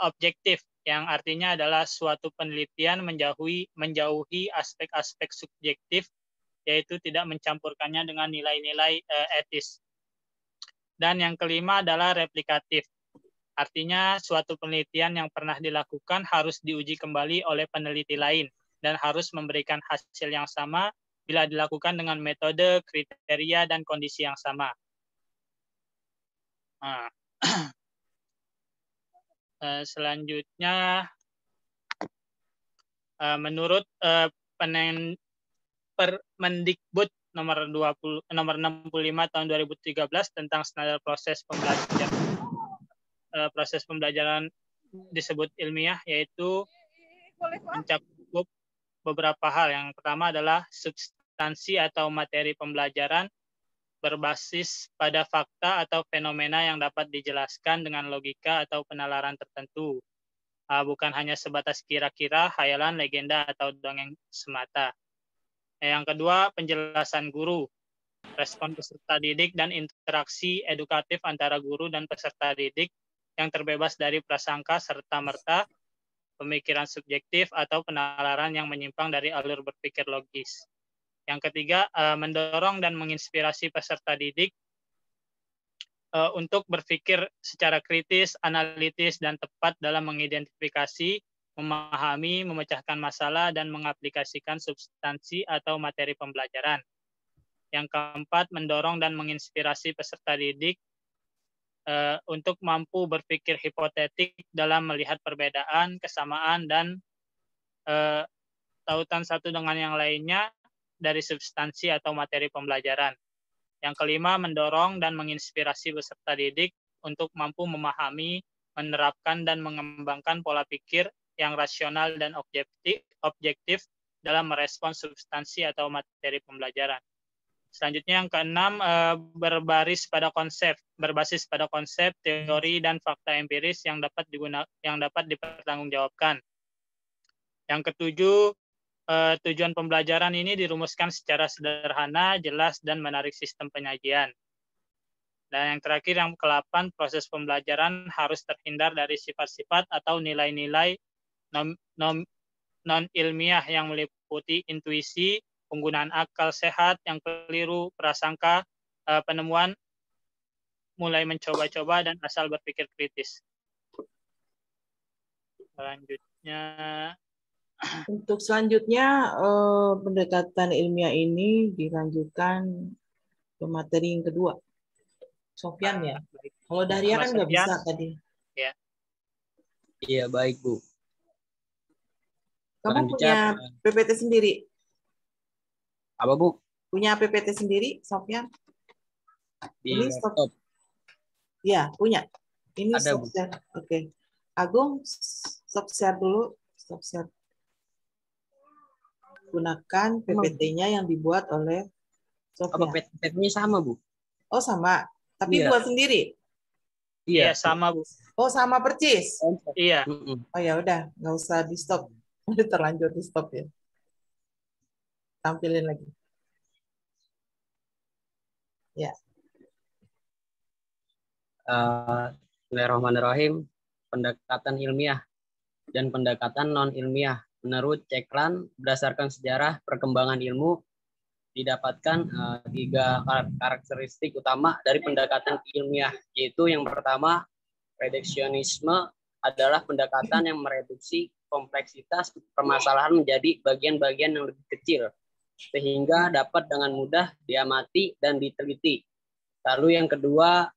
[SPEAKER 9] objektif, yang artinya adalah suatu penelitian menjauhi aspek-aspek subjektif, yaitu tidak mencampurkannya dengan nilai-nilai etis. Dan yang kelima adalah replikatif, artinya suatu penelitian yang pernah dilakukan harus diuji kembali oleh peneliti lain dan harus memberikan hasil yang sama bila dilakukan dengan metode, kriteria, dan kondisi yang sama. Nah. Selanjutnya, menurut Permendikbud nomor 65 tahun 2013 tentang standar proses pembelajaran disebut ilmiah, yaitu mencakup beberapa hal. Yang pertama adalah substansi atau materi pembelajaran berbasis pada fakta atau fenomena yang dapat dijelaskan dengan logika atau penalaran tertentu, bukan hanya sebatas kira-kira, hayalan, legenda, atau dongeng semata. Yang kedua, penjelasan guru, respon peserta didik, dan interaksi edukatif antara guru dan peserta didik yang terbebas dari prasangka serta-merta, pemikiran subjektif, atau penalaran yang menyimpang dari alur berpikir logis. Yang ketiga, mendorong dan menginspirasi peserta didik untuk berpikir secara kritis, analitis, dan tepat dalam mengidentifikasi, memahami, memecahkan masalah, dan mengaplikasikan substansi atau materi pembelajaran. Yang keempat, mendorong dan menginspirasi peserta didik untuk mampu berpikir hipotetik dalam melihat perbedaan, kesamaan, dan tautan satu dengan yang lainnya dari substansi atau materi pembelajaran. Yang kelima, mendorong dan menginspirasi peserta didik untuk mampu memahami, menerapkan, dan mengembangkan pola pikir yang rasional dan objektif dalam merespons substansi atau materi pembelajaran. Selanjutnya yang keenam, berbasis pada konsep, teori, dan fakta empiris yang dapat dipertanggungjawabkan. Yang ketujuh, tujuan pembelajaran ini dirumuskan secara sederhana, jelas, dan menarik sistem penyajian. Dan yang terakhir, yang ke-8, proses pembelajaran harus terhindar dari sifat-sifat atau nilai-nilai non-ilmiah yang meliputi intuisi, penggunaan akal sehat yang keliru, prasangka, penemuan mulai mencoba-coba dan asal berpikir kritis. Selanjutnya,
[SPEAKER 3] untuk selanjutnya pendekatan ilmiah ini dilanjutkan ke materi yang kedua. Sofyan ya. Kalau Dahlia kan nggak bisa tadi.
[SPEAKER 9] Ya.
[SPEAKER 10] Iya, baik, Bu.
[SPEAKER 3] Kamu punya PPT sendiri?
[SPEAKER 10] Apa, Bu?
[SPEAKER 3] Punya PPT sendiri, Sofyan?
[SPEAKER 10] Di
[SPEAKER 3] Ini
[SPEAKER 10] laptop.
[SPEAKER 3] Ya, punya. Ini
[SPEAKER 10] ada,
[SPEAKER 3] stop share. Oke. Agung, stop share dulu. Stop share. Gunakan PPT-nya yang dibuat oleh Sofyan.
[SPEAKER 10] Apa PPT-nya sama, Bu?
[SPEAKER 3] Oh, sama. Tapi
[SPEAKER 10] iya.
[SPEAKER 3] buat sendiri?
[SPEAKER 9] Iya, sama, Bu.
[SPEAKER 3] Oh, sama percis?
[SPEAKER 9] Iya.
[SPEAKER 3] Oh, ya udah. Nggak usah di-stop. Udah terlanjur di-stop ya. Tampilin lagi. Ya.
[SPEAKER 10] Bismillahirrahmanirrahim. Pendekatan ilmiah dan pendekatan non-ilmiah. Menurut Ceklan, berdasarkan sejarah perkembangan ilmu, didapatkan 3 karakteristik utama dari pendekatan ilmiah, yaitu yang pertama, reduksionisme adalah pendekatan yang mereduksi kompleksitas permasalahan menjadi bagian-bagian yang lebih kecil, sehingga dapat dengan mudah diamati dan diteliti. Lalu yang kedua,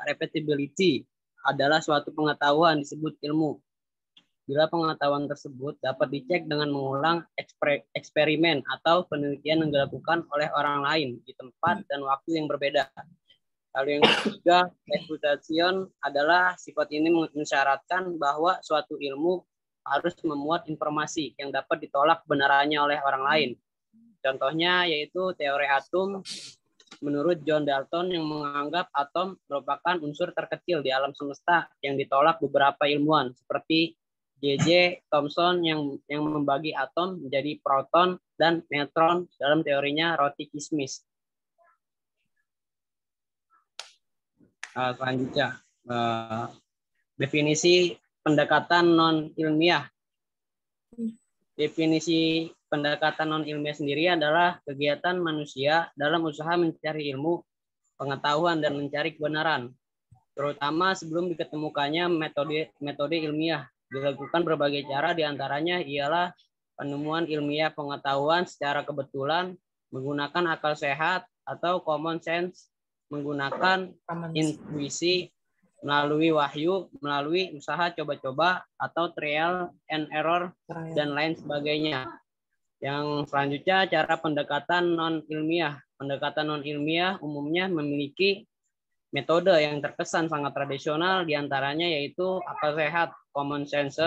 [SPEAKER 10] repetibility adalah suatu pengetahuan disebut ilmu. Bila pengetahuan tersebut dapat dicek dengan mengulang eksperimen atau penelitian yang dilakukan oleh orang lain di tempat dan waktu yang berbeda. Lalu yang ketiga, reputation adalah sifat ini mensyaratkan bahwa suatu ilmu harus memuat informasi yang dapat ditolak kebenarannya oleh orang lain. Contohnya yaitu teori atom menurut John Dalton yang menganggap atom merupakan unsur terkecil di alam semesta yang ditolak beberapa ilmuwan seperti J.J. Thomson yang membagi atom menjadi proton dan neutron dalam teorinya roti kismis. Selanjutnya, definisi pendekatan non-ilmiah. Definisi pendekatan non-ilmiah sendiri adalah kegiatan manusia dalam usaha mencari ilmu, pengetahuan, dan mencari kebenaran, terutama sebelum diketemukannya metode ilmiah. Dilakukan berbagai cara, diantaranya ialah penemuan ilmiah pengetahuan secara kebetulan, menggunakan akal sehat atau common sense, menggunakan intuisi, melalui wahyu, melalui usaha coba-coba atau trial and error, dan lain sebagainya. Yang selanjutnya, cara pendekatan non-ilmiah. Pendekatan non-ilmiah umumnya memiliki metode yang terkesan sangat tradisional, diantaranya yaitu akal sehat, common sense.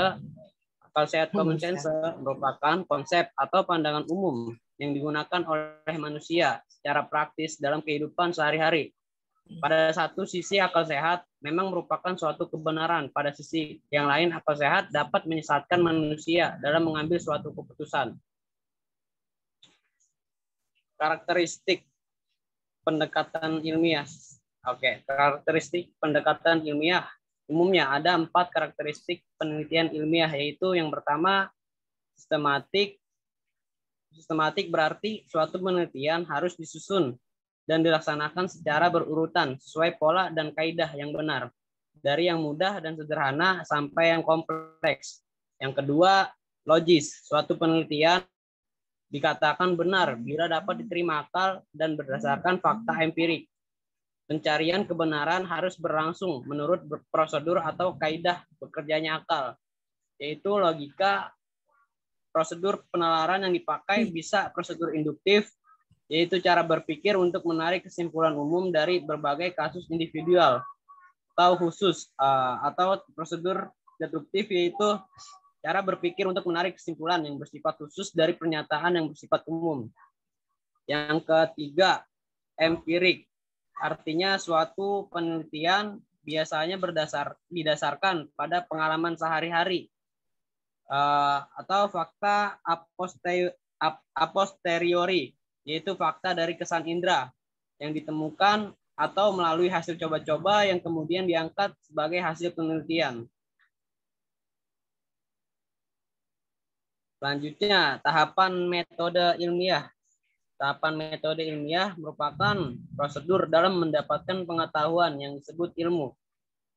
[SPEAKER 10] Akal sehat, common sense merupakan konsep atau pandangan umum yang digunakan oleh manusia secara praktis dalam kehidupan sehari-hari. Pada satu sisi akal sehat memang merupakan suatu kebenaran, pada sisi yang lain akal sehat dapat menyesatkan manusia dalam mengambil suatu keputusan. Karakteristik pendekatan ilmiah. Oke, karakteristik pendekatan ilmiah. Umumnya ada 4 karakteristik penelitian ilmiah, yaitu yang pertama, sistematik. Sistematik berarti suatu penelitian harus disusun dan dilaksanakan secara berurutan sesuai pola dan kaidah yang benar, dari yang mudah dan sederhana sampai yang kompleks. Yang kedua, logis. Suatu penelitian dikatakan benar bila dapat diterima akal dan berdasarkan fakta empirik. Pencarian kebenaran harus berlangsung menurut prosedur atau kaidah bekerjanya akal, yaitu logika. Prosedur penalaran yang dipakai bisa prosedur induktif, yaitu cara berpikir untuk menarik kesimpulan umum dari berbagai kasus individual atau khusus, atau prosedur deduktif, yaitu cara berpikir untuk menarik kesimpulan yang bersifat khusus dari pernyataan yang bersifat umum. Yang ketiga, empirik. Artinya suatu penelitian biasanya didasarkan pada pengalaman sehari-hari atau fakta a posteriori, yaitu fakta dari kesan indera yang ditemukan atau melalui hasil coba-coba yang kemudian diangkat sebagai hasil penelitian. Selanjutnya, tahapan metode ilmiah. Tahapan metode ilmiah merupakan prosedur dalam mendapatkan pengetahuan yang disebut ilmu.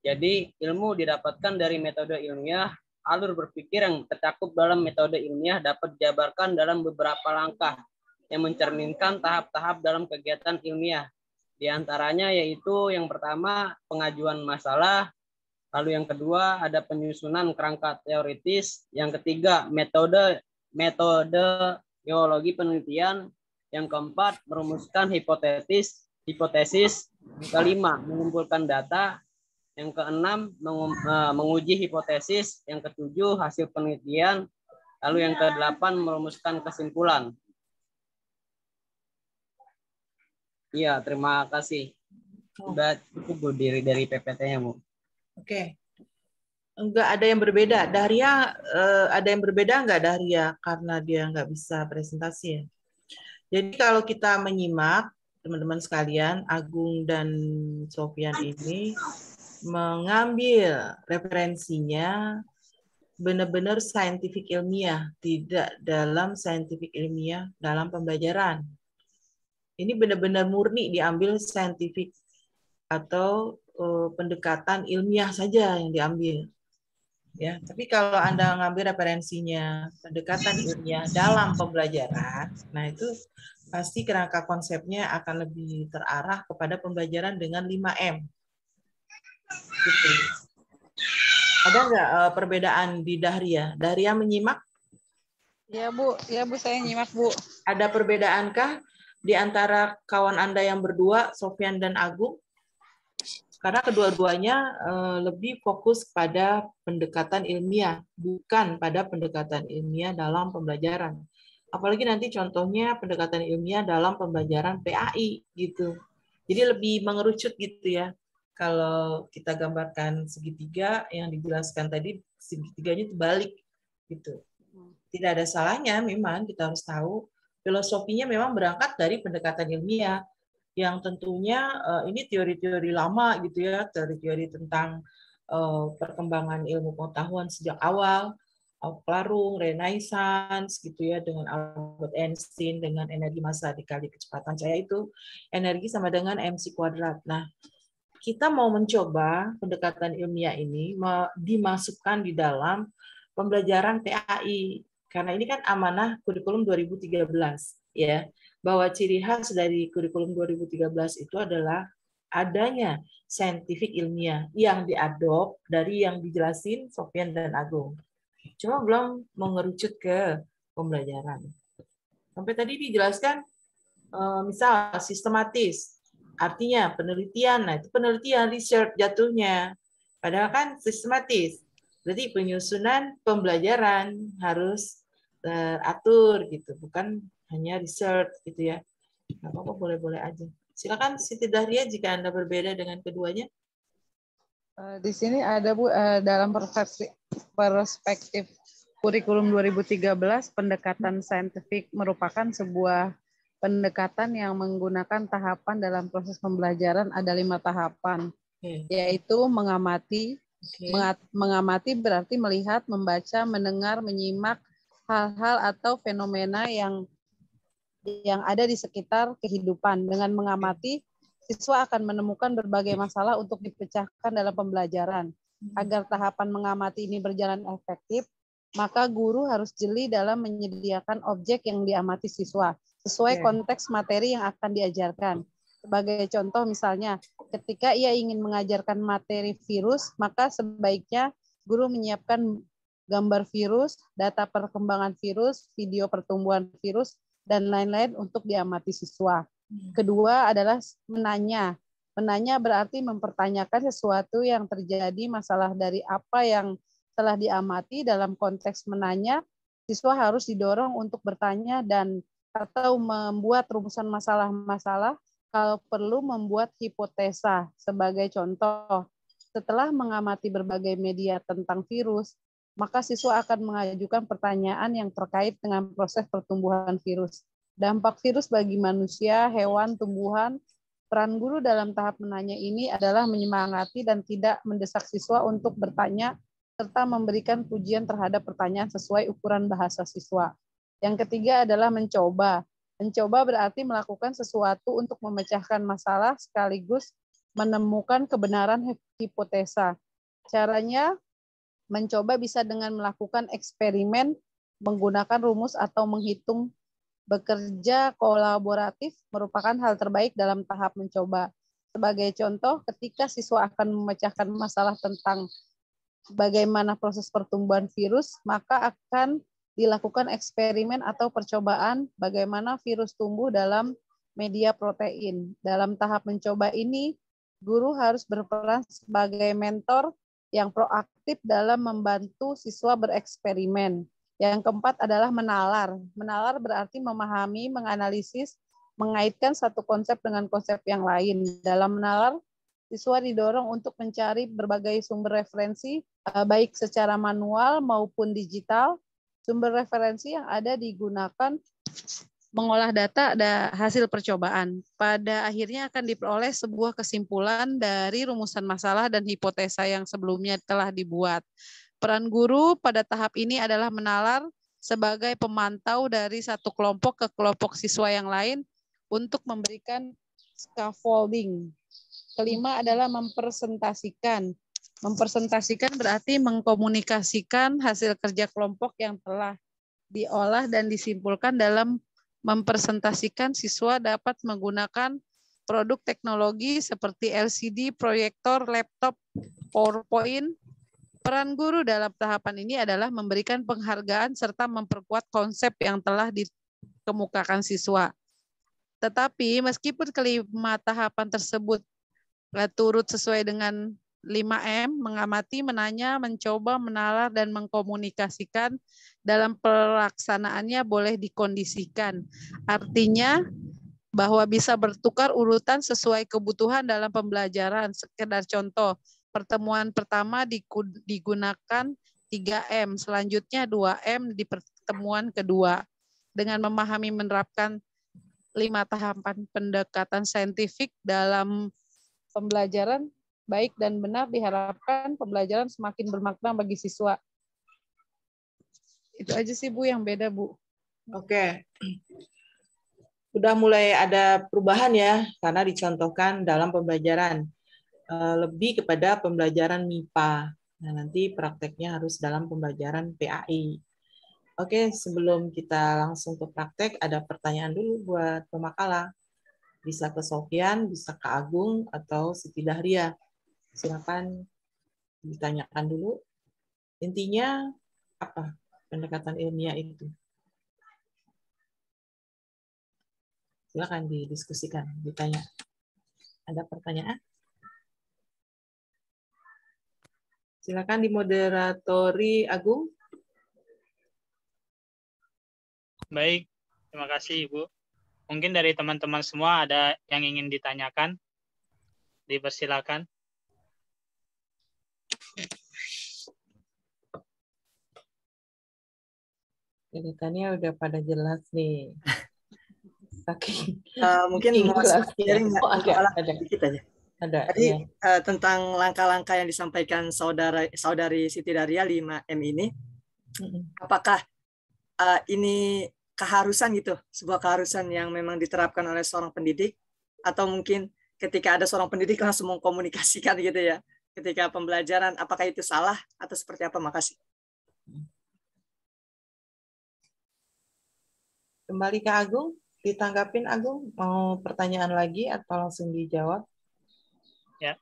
[SPEAKER 10] Jadi ilmu didapatkan dari metode ilmiah. Alur berpikir yang tercakup dalam metode ilmiah dapat dijabarkan dalam beberapa langkah yang mencerminkan tahap-tahap dalam kegiatan ilmiah. Di antaranya yaitu yang pertama pengajuan masalah, lalu yang kedua ada penyusunan kerangka teoritis, yang ketiga metode geologi penelitian, yang keempat merumuskan hipotesis, yang kelima mengumpulkan data, yang keenam menguji hipotesis, yang ketujuh hasil penelitian, lalu yang kedelapan merumuskan kesimpulan. Iya, terima kasih. Sudah cukup Bu dari PPT-nya, Bu.
[SPEAKER 3] Oke. Enggak ada yang berbeda. Dahria ada yang berbeda enggak Dahria karena dia enggak bisa presentasi ya? Jadi kalau kita menyimak teman-teman sekalian, Agung dan Sofian ini mengambil referensinya benar-benar saintifik ilmiah, tidak dalam saintifik ilmiah dalam pembelajaran. Ini benar-benar murni diambil saintifik atau pendekatan ilmiah saja yang diambil. Ya, tapi kalau Anda ngambil referensinya pendekatan ilmiah dalam pembelajaran, nah itu pasti kerangka konsepnya akan lebih terarah kepada pembelajaran dengan 5M. Gitu. Ada nggak perbedaan di Dahria? Dahria menyimak?
[SPEAKER 5] Ya Bu, saya nyimak Bu.
[SPEAKER 3] Ada perbedaankah di antara kawan Anda yang berdua, Sofian dan Agung? Karena kedua-duanya lebih fokus pada pendekatan ilmiah, bukan pada pendekatan ilmiah dalam pembelajaran. Apalagi nanti contohnya pendekatan ilmiah dalam pembelajaran PAI gitu. Jadi lebih mengerucut gitu ya. Kalau kita gambarkan segitiga yang dijelaskan tadi, segitiganya itu balik gitu. Tidak ada salahnya memang kita harus tahu filosofinya memang berangkat dari pendekatan ilmiah yang tentunya ini teori-teori lama gitu ya, teori-teori tentang perkembangan ilmu pengetahuan sejak awal, Clarung, Renaissance gitu ya, dengan Albert Einstein dengan energi massa dikali kecepatan cahaya itu energi sama dengan mc². Nah, kita mau mencoba pendekatan ilmiah ini dimasukkan di dalam pembelajaran PAI karena ini kan amanah kurikulum 2013 ya, bahwa ciri khas dari kurikulum 2013 itu adalah adanya saintifik ilmiah yang diadop dari yang dijelasin Sofian dan Agung. Cuma belum mengerucut ke pembelajaran. Sampai tadi dijelaskan misal sistematis. Artinya penelitian, nah itu penelitian research jatuhnya. Padahal kan sistematis. Berarti penyusunan pembelajaran harus teratur gitu, bukan hanya research gitu ya. Nggak apa-apa, boleh-boleh aja. Silakan Siti Dahria jika Anda berbeda dengan keduanya.
[SPEAKER 5] Di sini ada Bu, dalam perspektif kurikulum 2013, pendekatan saintifik merupakan sebuah pendekatan yang menggunakan tahapan dalam proses pembelajaran. Ada 5 tahapan, yaitu mengamati. Mengamati berarti melihat, membaca, mendengar, menyimak hal-hal atau fenomena yang ada di sekitar kehidupan. Dengan mengamati, siswa akan menemukan berbagai masalah untuk dipecahkan dalam pembelajaran. Agar tahapan mengamati ini berjalan efektif, maka guru harus jeli dalam menyediakan objek yang diamati siswa sesuai konteks materi yang akan diajarkan. Sebagai contoh misalnya, ketika ia ingin mengajarkan materi virus, maka sebaiknya guru menyiapkan gambar virus, data perkembangan virus, video pertumbuhan virus, dan lain-lain untuk diamati siswa. Kedua adalah menanya. Menanya berarti mempertanyakan sesuatu yang terjadi, masalah dari apa yang telah diamati. Dalam konteks menanya, siswa harus didorong untuk bertanya dan atau membuat rumusan masalah-masalah, kalau perlu membuat hipotesa. Sebagai contoh, setelah mengamati berbagai media tentang virus, maka siswa akan mengajukan pertanyaan yang terkait dengan proses pertumbuhan virus. Dampak virus bagi manusia, hewan, tumbuhan. Peran guru dalam tahap menanya ini adalah menyemangati dan tidak mendesak siswa untuk bertanya, serta memberikan pujian terhadap pertanyaan sesuai ukuran bahasa siswa. Yang ketiga adalah mencoba. Mencoba berarti melakukan sesuatu untuk memecahkan masalah sekaligus menemukan kebenaran hipotesa. Caranya mencoba bisa dengan melakukan eksperimen, menggunakan rumus atau menghitung. Bekerja kolaboratif merupakan hal terbaik dalam tahap mencoba. Sebagai contoh, ketika siswa akan memecahkan masalah tentang bagaimana proses pertumbuhan virus, maka akan dilakukan eksperimen atau percobaan bagaimana virus tumbuh dalam media protein. Dalam tahap mencoba ini, guru harus berperan sebagai mentor yang proaktif dalam membantu siswa bereksperimen. Yang keempat adalah menalar. Menalar berarti memahami, menganalisis, mengaitkan satu konsep dengan konsep yang lain. Dalam menalar, siswa didorong untuk mencari berbagai sumber referensi, baik secara manual maupun digital. Sumber referensi yang ada digunakan mengolah data dan hasil percobaan. Pada akhirnya akan diperoleh sebuah kesimpulan dari rumusan masalah dan hipotesa yang sebelumnya telah dibuat. Peran guru pada tahap ini adalah menalar sebagai pemantau dari satu kelompok ke kelompok siswa yang lain untuk memberikan scaffolding. Kelima adalah mempresentasikan. Mempresentasikan berarti mengkomunikasikan hasil kerja kelompok yang telah diolah dan disimpulkan. Dalam mempresentasikan, siswa dapat menggunakan produk teknologi seperti LCD, proyektor, laptop, PowerPoint. Peran guru dalam tahapan ini adalah memberikan penghargaan serta memperkuat konsep yang telah dikemukakan siswa. Tetapi meskipun kelima tahapan tersebut turut sesuai dengan 5M, mengamati, menanya, mencoba, menalar, dan mengkomunikasikan, dalam pelaksanaannya boleh dikondisikan. Artinya bahwa bisa bertukar urutan sesuai kebutuhan dalam pembelajaran. Sekedar contoh, pertemuan pertama digunakan 3M, selanjutnya 2M di pertemuan kedua. Dengan memahami menerapkan 5 tahapan pendekatan saintifik dalam pembelajaran baik dan benar, diharapkan pembelajaran semakin bermakna bagi siswa. Itu aja sih Bu yang beda Bu.
[SPEAKER 3] Oke. Sudah mulai ada perubahan ya, karena dicontohkan dalam pembelajaran. Lebih kepada pembelajaran MIPA. Nah, nanti prakteknya harus dalam pembelajaran PAI. Oke, sebelum kita langsung ke praktek, ada pertanyaan dulu buat pemakalah. Bisa ke Sofyan, bisa ke Agung, atau Siti Dahria. Silakan ditanyakan dulu. Intinya apa pendekatan ilmiah itu? Silakan didiskusikan, ditanya. Ada pertanyaan? Silakan dimoderatori Agung.
[SPEAKER 9] Baik, terima kasih Ibu. Mungkin dari teman-teman semua ada yang ingin ditanyakan? Dipersilakan.
[SPEAKER 3] Kelihatannya udah pada jelas nih.
[SPEAKER 1] Mungkin mau sharing nggak?
[SPEAKER 3] Ada.
[SPEAKER 1] Dikit aja.
[SPEAKER 3] Ada.
[SPEAKER 1] Tadi
[SPEAKER 3] ya.
[SPEAKER 1] Tentang langkah-langkah yang disampaikan saudari Siti Dahria 5M ini, apakah ini keharusan gitu, sebuah keharusan yang memang diterapkan oleh seorang pendidik, atau mungkin ketika ada seorang pendidik langsung mengkomunikasikan gitu ya, ketika pembelajaran, apakah itu salah atau seperti apa? Makasih.
[SPEAKER 3] Kembali ke Agung, ditanggapin Agung, mau pertanyaan lagi atau langsung dijawab?
[SPEAKER 9] Ya,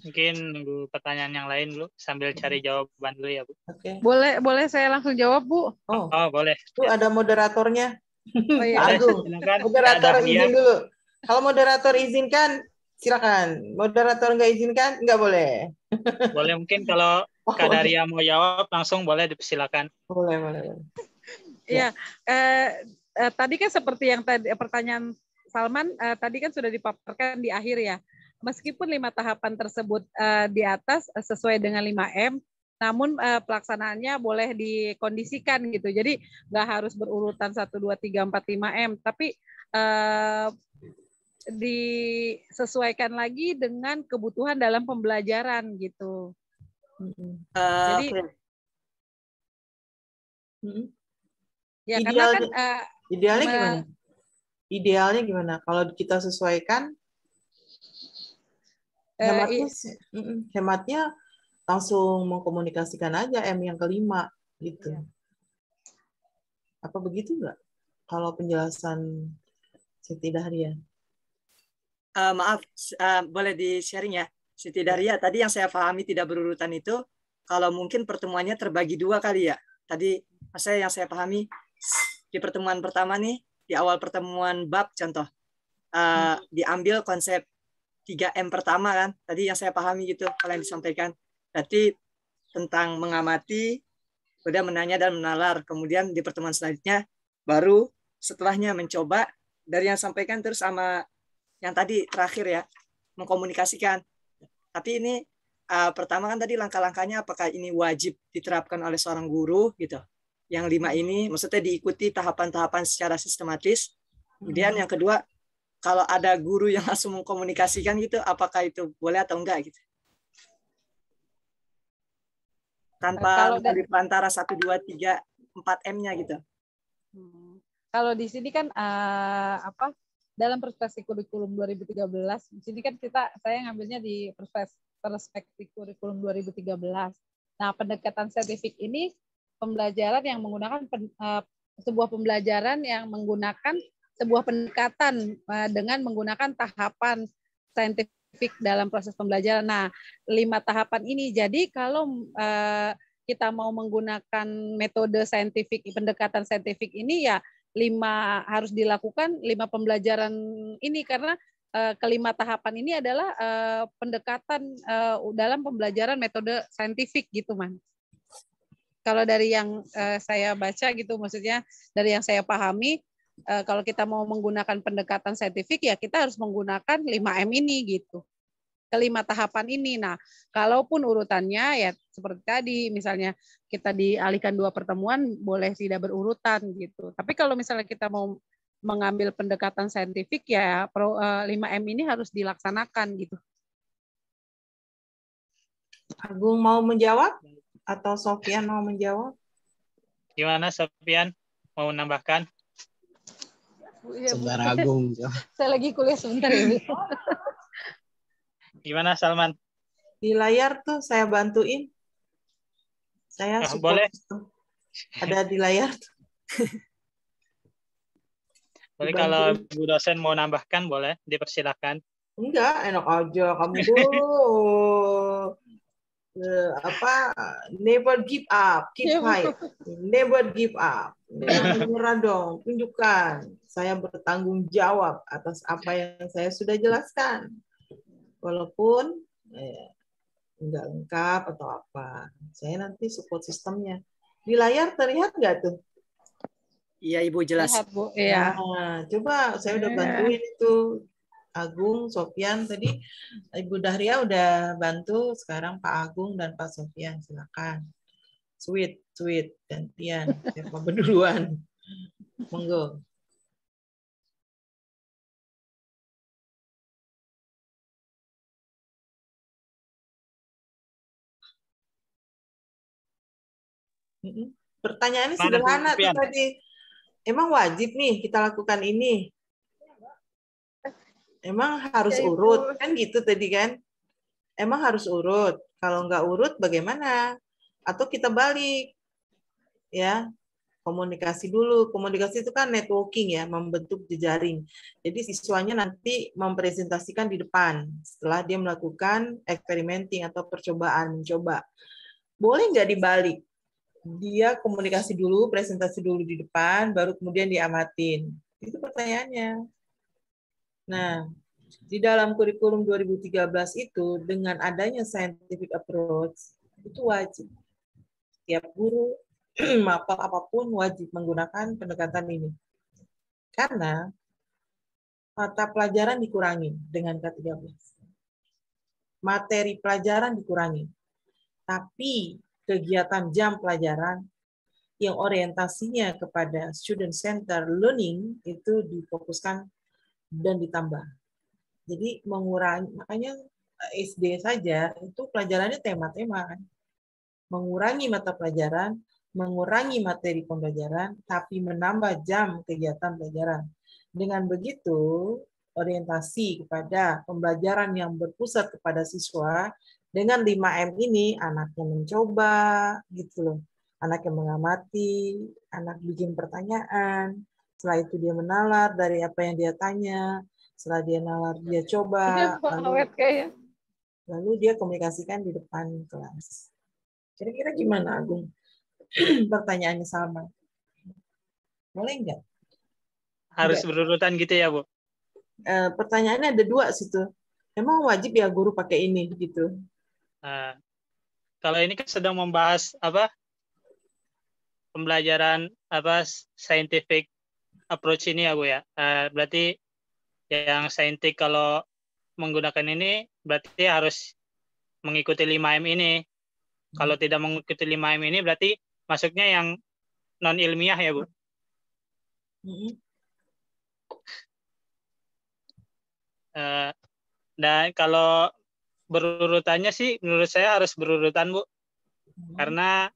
[SPEAKER 9] mungkin nunggu pertanyaan yang lain dulu sambil cari jawaban dulu ya Bu.
[SPEAKER 3] Oke.
[SPEAKER 5] Boleh saya langsung jawab Bu?
[SPEAKER 3] Oh
[SPEAKER 9] boleh.
[SPEAKER 3] Itu ada moderatornya.
[SPEAKER 5] Oh, iya.
[SPEAKER 3] Agung, moderator izin dulu. Kalau moderator izinkan, silakan. Moderator nggak izinkan, nggak boleh.
[SPEAKER 9] Boleh, mungkin kalau Kak Daria mau jawab langsung boleh dipersilakan.
[SPEAKER 3] Boleh.
[SPEAKER 5] Iya, tadi kan seperti yang tadi pertanyaan Salman tadi kan sudah dipaparkan di akhir ya. Meskipun 5 tahapan tersebut di atas sesuai dengan 5M, namun pelaksanaannya boleh dikondisikan gitu. Jadi nggak harus berurutan 1, 2, 3, 4, 5M, tapi disesuaikan lagi dengan kebutuhan dalam pembelajaran gitu. Jadi ya, karena kan
[SPEAKER 3] idealnya gimana? Idealnya gimana? Kalau kita sesuaikan, hematnya langsung mengkomunikasikan aja M yang kelima gitu. Apa begitu nggak? Kalau penjelasan Siti Dahria?
[SPEAKER 1] Maaf, boleh di-sharing ya? Siti Dahria, tadi yang saya pahami tidak berurutan itu, kalau mungkin pertemuannya terbagi dua kali ya. Tadi yang saya pahami, di pertemuan pertama nih, di awal pertemuan bab contoh, diambil konsep 3M pertama kan, tadi yang saya pahami gitu, kalian disampaikan. Berarti tentang mengamati, udah menanya dan menalar. Kemudian di pertemuan selanjutnya, baru setelahnya mencoba, dari yang sampaikan terus sama yang tadi terakhir ya, mengkomunikasikan. Tapi ini pertama kan tadi langkah-langkahnya apakah ini wajib diterapkan oleh seorang guru gitu. Yang 5 ini maksudnya diikuti tahapan-tahapan secara sistematis. Kemudian yang kedua, kalau ada guru yang langsung mengkomunikasikan gitu, apakah itu boleh atau enggak gitu. Tanpa melalui perantara 1, 2, 3, 4M-nya gitu.
[SPEAKER 5] Kalau di sini kan dalam perspektif kurikulum 2013, di sini kan saya ngambilnya di perspektif kurikulum 2013. Nah, pendekatan saintifik ini pembelajaran yang menggunakan sebuah pembelajaran yang menggunakan sebuah pendekatan dengan menggunakan tahapan saintifik dalam proses pembelajaran. Nah, 5 tahapan ini. Jadi kalau kita mau menggunakan metode saintifik, pendekatan saintifik ini ya 5 harus dilakukan 5 pembelajaran ini karena kelima tahapan ini adalah pendekatan dalam pembelajaran metode saintifik gitu, Man. Kalau dari yang saya baca gitu, maksudnya dari yang saya pahami, kalau kita mau menggunakan pendekatan saintifik ya kita harus menggunakan 5M ini gitu. Kelima tahapan ini. Nah, kalaupun urutannya ya seperti tadi, misalnya kita dialihkan 2 pertemuan, boleh tidak berurutan gitu. Tapi kalau misalnya kita mau mengambil pendekatan saintifik ya 5M ini harus dilaksanakan gitu.
[SPEAKER 3] Agung mau menjawab atau Sofian mau menjawab?
[SPEAKER 9] Gimana Sofian? Mau menambahkan?
[SPEAKER 2] Saudara Agung.
[SPEAKER 5] Saya lagi kuliah sebentar ya.
[SPEAKER 9] Gimana Salman?
[SPEAKER 3] Di layar tuh saya bantuin. Saya
[SPEAKER 9] boleh.
[SPEAKER 3] Ada di layar.
[SPEAKER 9] Boleh kalau Bu dosen mau nambahkan boleh, dipersilakan.
[SPEAKER 3] Enggak, enak aja kamu dulu. Never give up, keep fight. Never give up. Jangan menyerah dong, tunjukkan. Saya bertanggung jawab atas apa yang saya sudah jelaskan. Walaupun enggak lengkap atau apa. Saya nanti support sistemnya. Di layar terlihat nggak tuh?
[SPEAKER 1] Iya, Ibu jelas.
[SPEAKER 5] Lihat, Bu. Iya.
[SPEAKER 3] Nah, coba saya udah bantuin itu. Agung, Sofian tadi Ibu Dahria udah bantu, sekarang Pak Agung dan Pak Sofian silakan. Sweet, gantian. Siapa berduluan? Monggo. Pertanyaannya sederhana tuh tadi. Emang wajib nih kita lakukan ini? Emang harus urut? Kan gitu tadi kan? Emang harus urut? Kalau nggak urut bagaimana? Atau kita balik? Ya, komunikasi dulu. Komunikasi itu kan networking ya, membentuk jejaring. Jadi siswanya nanti mempresentasikan di depan setelah dia melakukan experimenting atau percobaan, mencoba. Boleh nggak dibalik? Dia komunikasi dulu, presentasi dulu di depan, baru kemudian diamatin. Itu pertanyaannya. Nah, di dalam kurikulum 2013 itu, dengan adanya scientific approach, itu wajib. Tiap guru, mapel apapun wajib menggunakan pendekatan ini. Karena mata pelajaran dikurangi dengan K13. Materi pelajaran dikurangi. Tapi kegiatan jam pelajaran yang orientasinya kepada student center learning itu difokuskan dan ditambah. Jadi mengurangi, makanya SD saja itu pelajarannya tema-tema kan. Mengurangi mata pelajaran, mengurangi materi pembelajaran, tapi menambah jam kegiatan pelajaran. Dengan begitu, orientasi kepada pembelajaran yang berpusat kepada siswa dengan 5M ini, anaknya mencoba, gitu loh. Anaknya mengamati, anak bikin pertanyaan, setelah itu dia menalar dari apa yang dia tanya, setelah dia nalar, dia coba, lalu dia komunikasikan di depan kelas. Kira-kira gimana, Agung? Pertanyaannya sama. Boleh nggak?
[SPEAKER 9] Harus berurutan gitu ya, Bu?
[SPEAKER 3] Pertanyaannya ada 2 situ. Emang wajib ya guru pakai ini gitu?
[SPEAKER 9] Kalau ini kan sedang membahas apa? Pembelajaran apa scientific approach ini ya, Bu ya. Berarti yang scientific kalau menggunakan ini berarti harus mengikuti 5M ini. Kalau tidak mengikuti 5M ini berarti masuknya yang non ilmiah ya, Bu. Dan kalau berurutannya sih menurut saya harus berurutan, Bu. Karena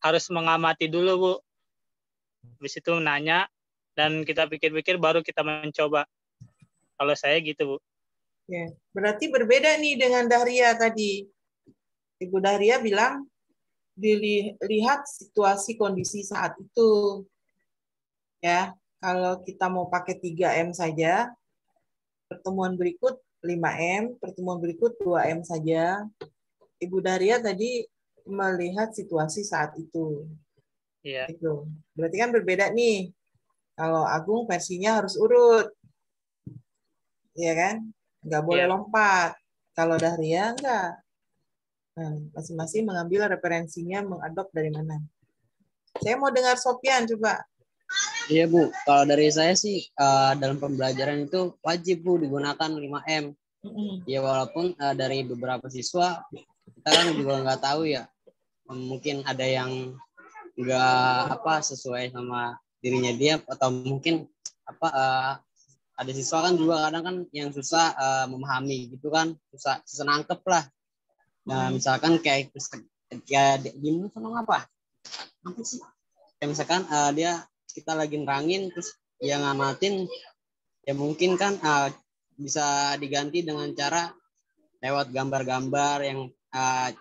[SPEAKER 9] harus mengamati dulu, Bu. Habis itu nanya dan kita pikir-pikir baru kita mencoba. Kalau saya gitu, Bu.
[SPEAKER 3] Ya, berarti berbeda nih dengan Dahria tadi. Ibu Dahria bilang dilihat situasi kondisi saat itu. Ya, kalau kita mau pakai 3M saja, pertemuan berikut 5M, pertemuan berikut 2M saja. Ibu Dahria tadi melihat situasi saat itu.
[SPEAKER 9] Iya.
[SPEAKER 3] Itu. Berarti kan berbeda nih. Kalau Agung versinya harus urut. Iya kan? Nggak boleh lompat. Kalau Dahria enggak. Nah, masing-masing mengambil referensinya, mengadop dari mana. Saya mau dengar Sofyan coba.
[SPEAKER 10] Iya Bu, kalau dari saya sih dalam pembelajaran itu wajib Bu digunakan 5M. Ya walaupun dari beberapa siswa kita kan juga nggak tahu ya, mungkin ada yang nggak sesuai sama dirinya dia, atau mungkin ada siswa kan juga kadang kan yang susah memahami gitu kan, susah nangkep lah. Nah misalkan kayak gimana seneng apa sih? Kayak misalkan kita lagi nerangin terus dia ngamatin, ya mungkin kan bisa diganti dengan cara lewat gambar-gambar yang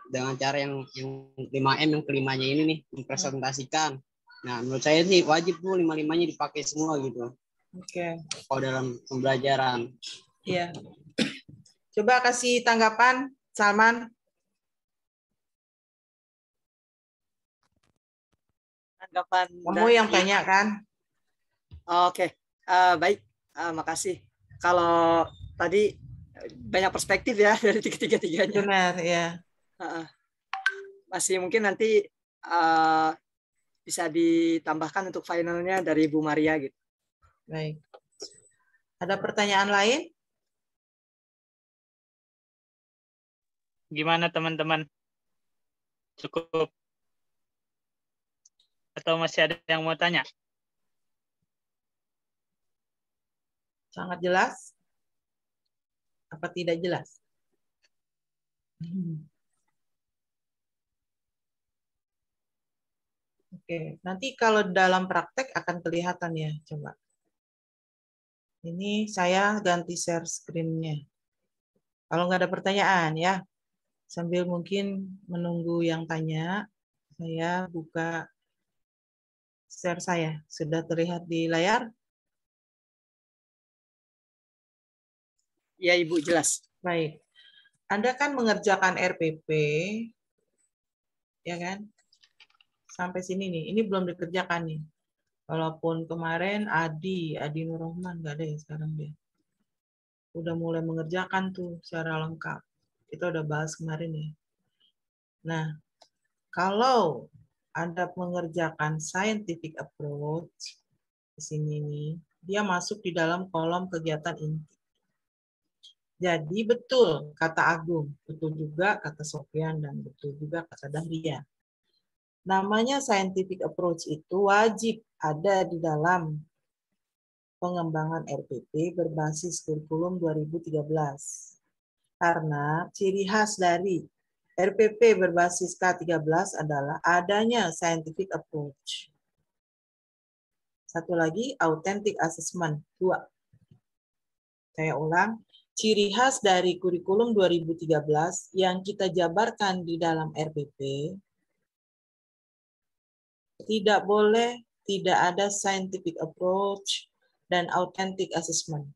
[SPEAKER 10] dengan cara yang 5M yang kelimanya ini nih mempresentasikan. Nah menurut saya sih wajib Bu 5-5-nya dipakai semua gitu.
[SPEAKER 3] Oke.
[SPEAKER 10] Kalau dalam pembelajaran.
[SPEAKER 3] Iya. Coba kasih tanggapan Salman.
[SPEAKER 1] Tanggapan
[SPEAKER 3] kamu yang tanya kan?
[SPEAKER 1] Oke. Baik, makasih. Kalau tadi banyak perspektif ya dari tiga-tiganya.
[SPEAKER 3] Benar, ya.
[SPEAKER 1] Masih mungkin nanti bisa ditambahkan untuk finalnya dari Bu Maria gitu.
[SPEAKER 3] Baik. Ada pertanyaan lain?
[SPEAKER 9] Gimana teman-teman? Cukup? Atau masih ada yang mau tanya?
[SPEAKER 3] Sangat jelas? Apa tidak jelas? Oke, nanti kalau dalam praktek akan kelihatan ya, coba. Ini saya ganti share screen-nya. Kalau nggak ada pertanyaan ya, sambil mungkin menunggu yang tanya, saya buka share saya. Sudah terlihat di layar?
[SPEAKER 1] Ya, Ibu, jelas.
[SPEAKER 3] Baik. Anda kan mengerjakan RPP, ya kan? Sampai sini nih, ini belum dikerjakan nih. Walaupun kemarin Adi Nurrohman, nggak ada ya sekarang dia. Udah mulai mengerjakan tuh secara lengkap. Kita udah bahas kemarin ya. Nah, kalau Anda mengerjakan scientific approach, di sini nih, dia masuk di dalam kolom kegiatan inti. Jadi betul kata Agung, betul juga kata Sofyan, dan betul juga kata Dahlia. Namanya scientific approach itu wajib ada di dalam pengembangan RPP berbasis kurikulum 2013. Karena ciri khas dari RPP berbasis K13 adalah adanya scientific approach. Satu lagi, authentic assessment. 2. Saya ulang, ciri khas dari kurikulum 2013 yang kita jabarkan di dalam RPP, tidak boleh tidak ada scientific approach dan authentic assessment.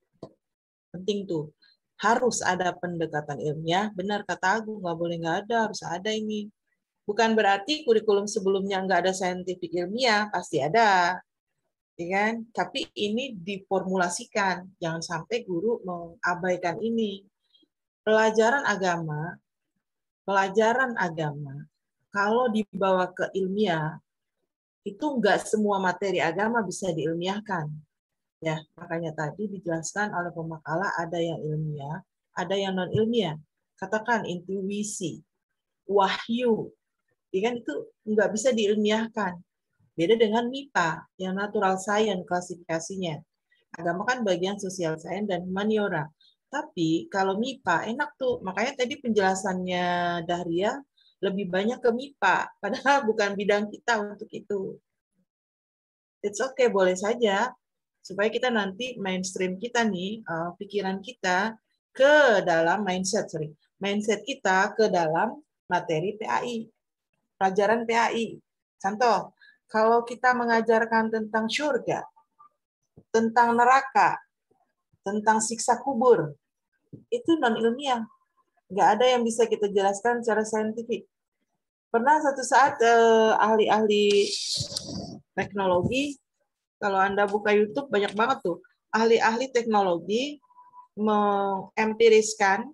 [SPEAKER 3] Penting tuh. Harus ada pendekatan ilmiah. Benar kata Agung, nggak boleh nggak ada, harus ada ini. Bukan berarti kurikulum sebelumnya nggak ada scientific ilmiah, pasti ada. Ya kan? Tapi ini diformulasikan. Jangan sampai guru mengabaikan ini. Pelajaran agama, kalau dibawa ke ilmiah, itu nggak semua materi agama bisa diilmiahkan. Ya, makanya tadi dijelaskan oleh pemakalah ada yang ilmiah, ada yang non ilmiah. Katakan intuisi, wahyu, ya kan itu nggak bisa diilmiahkan. Beda dengan MIPA yang natural science klasifikasinya. Agama kan bagian sosial science dan humaniora. Tapi kalau MIPA enak tuh, makanya tadi penjelasannya Dahria lebih banyak ke MIPA, padahal bukan bidang kita untuk itu. It's okay, boleh saja. Supaya kita nanti mainstream kita nih, pikiran kita ke dalam mindset kita ke dalam materi PAI, pelajaran PAI. Contoh, kalau kita mengajarkan tentang surga, tentang neraka, tentang siksa kubur, itu non ilmiah, nggak ada yang bisa kita jelaskan secara saintifik. Pernah satu saat ahli-ahli teknologi, kalau Anda buka YouTube banyak banget tuh, ahli-ahli teknologi mengempiriskan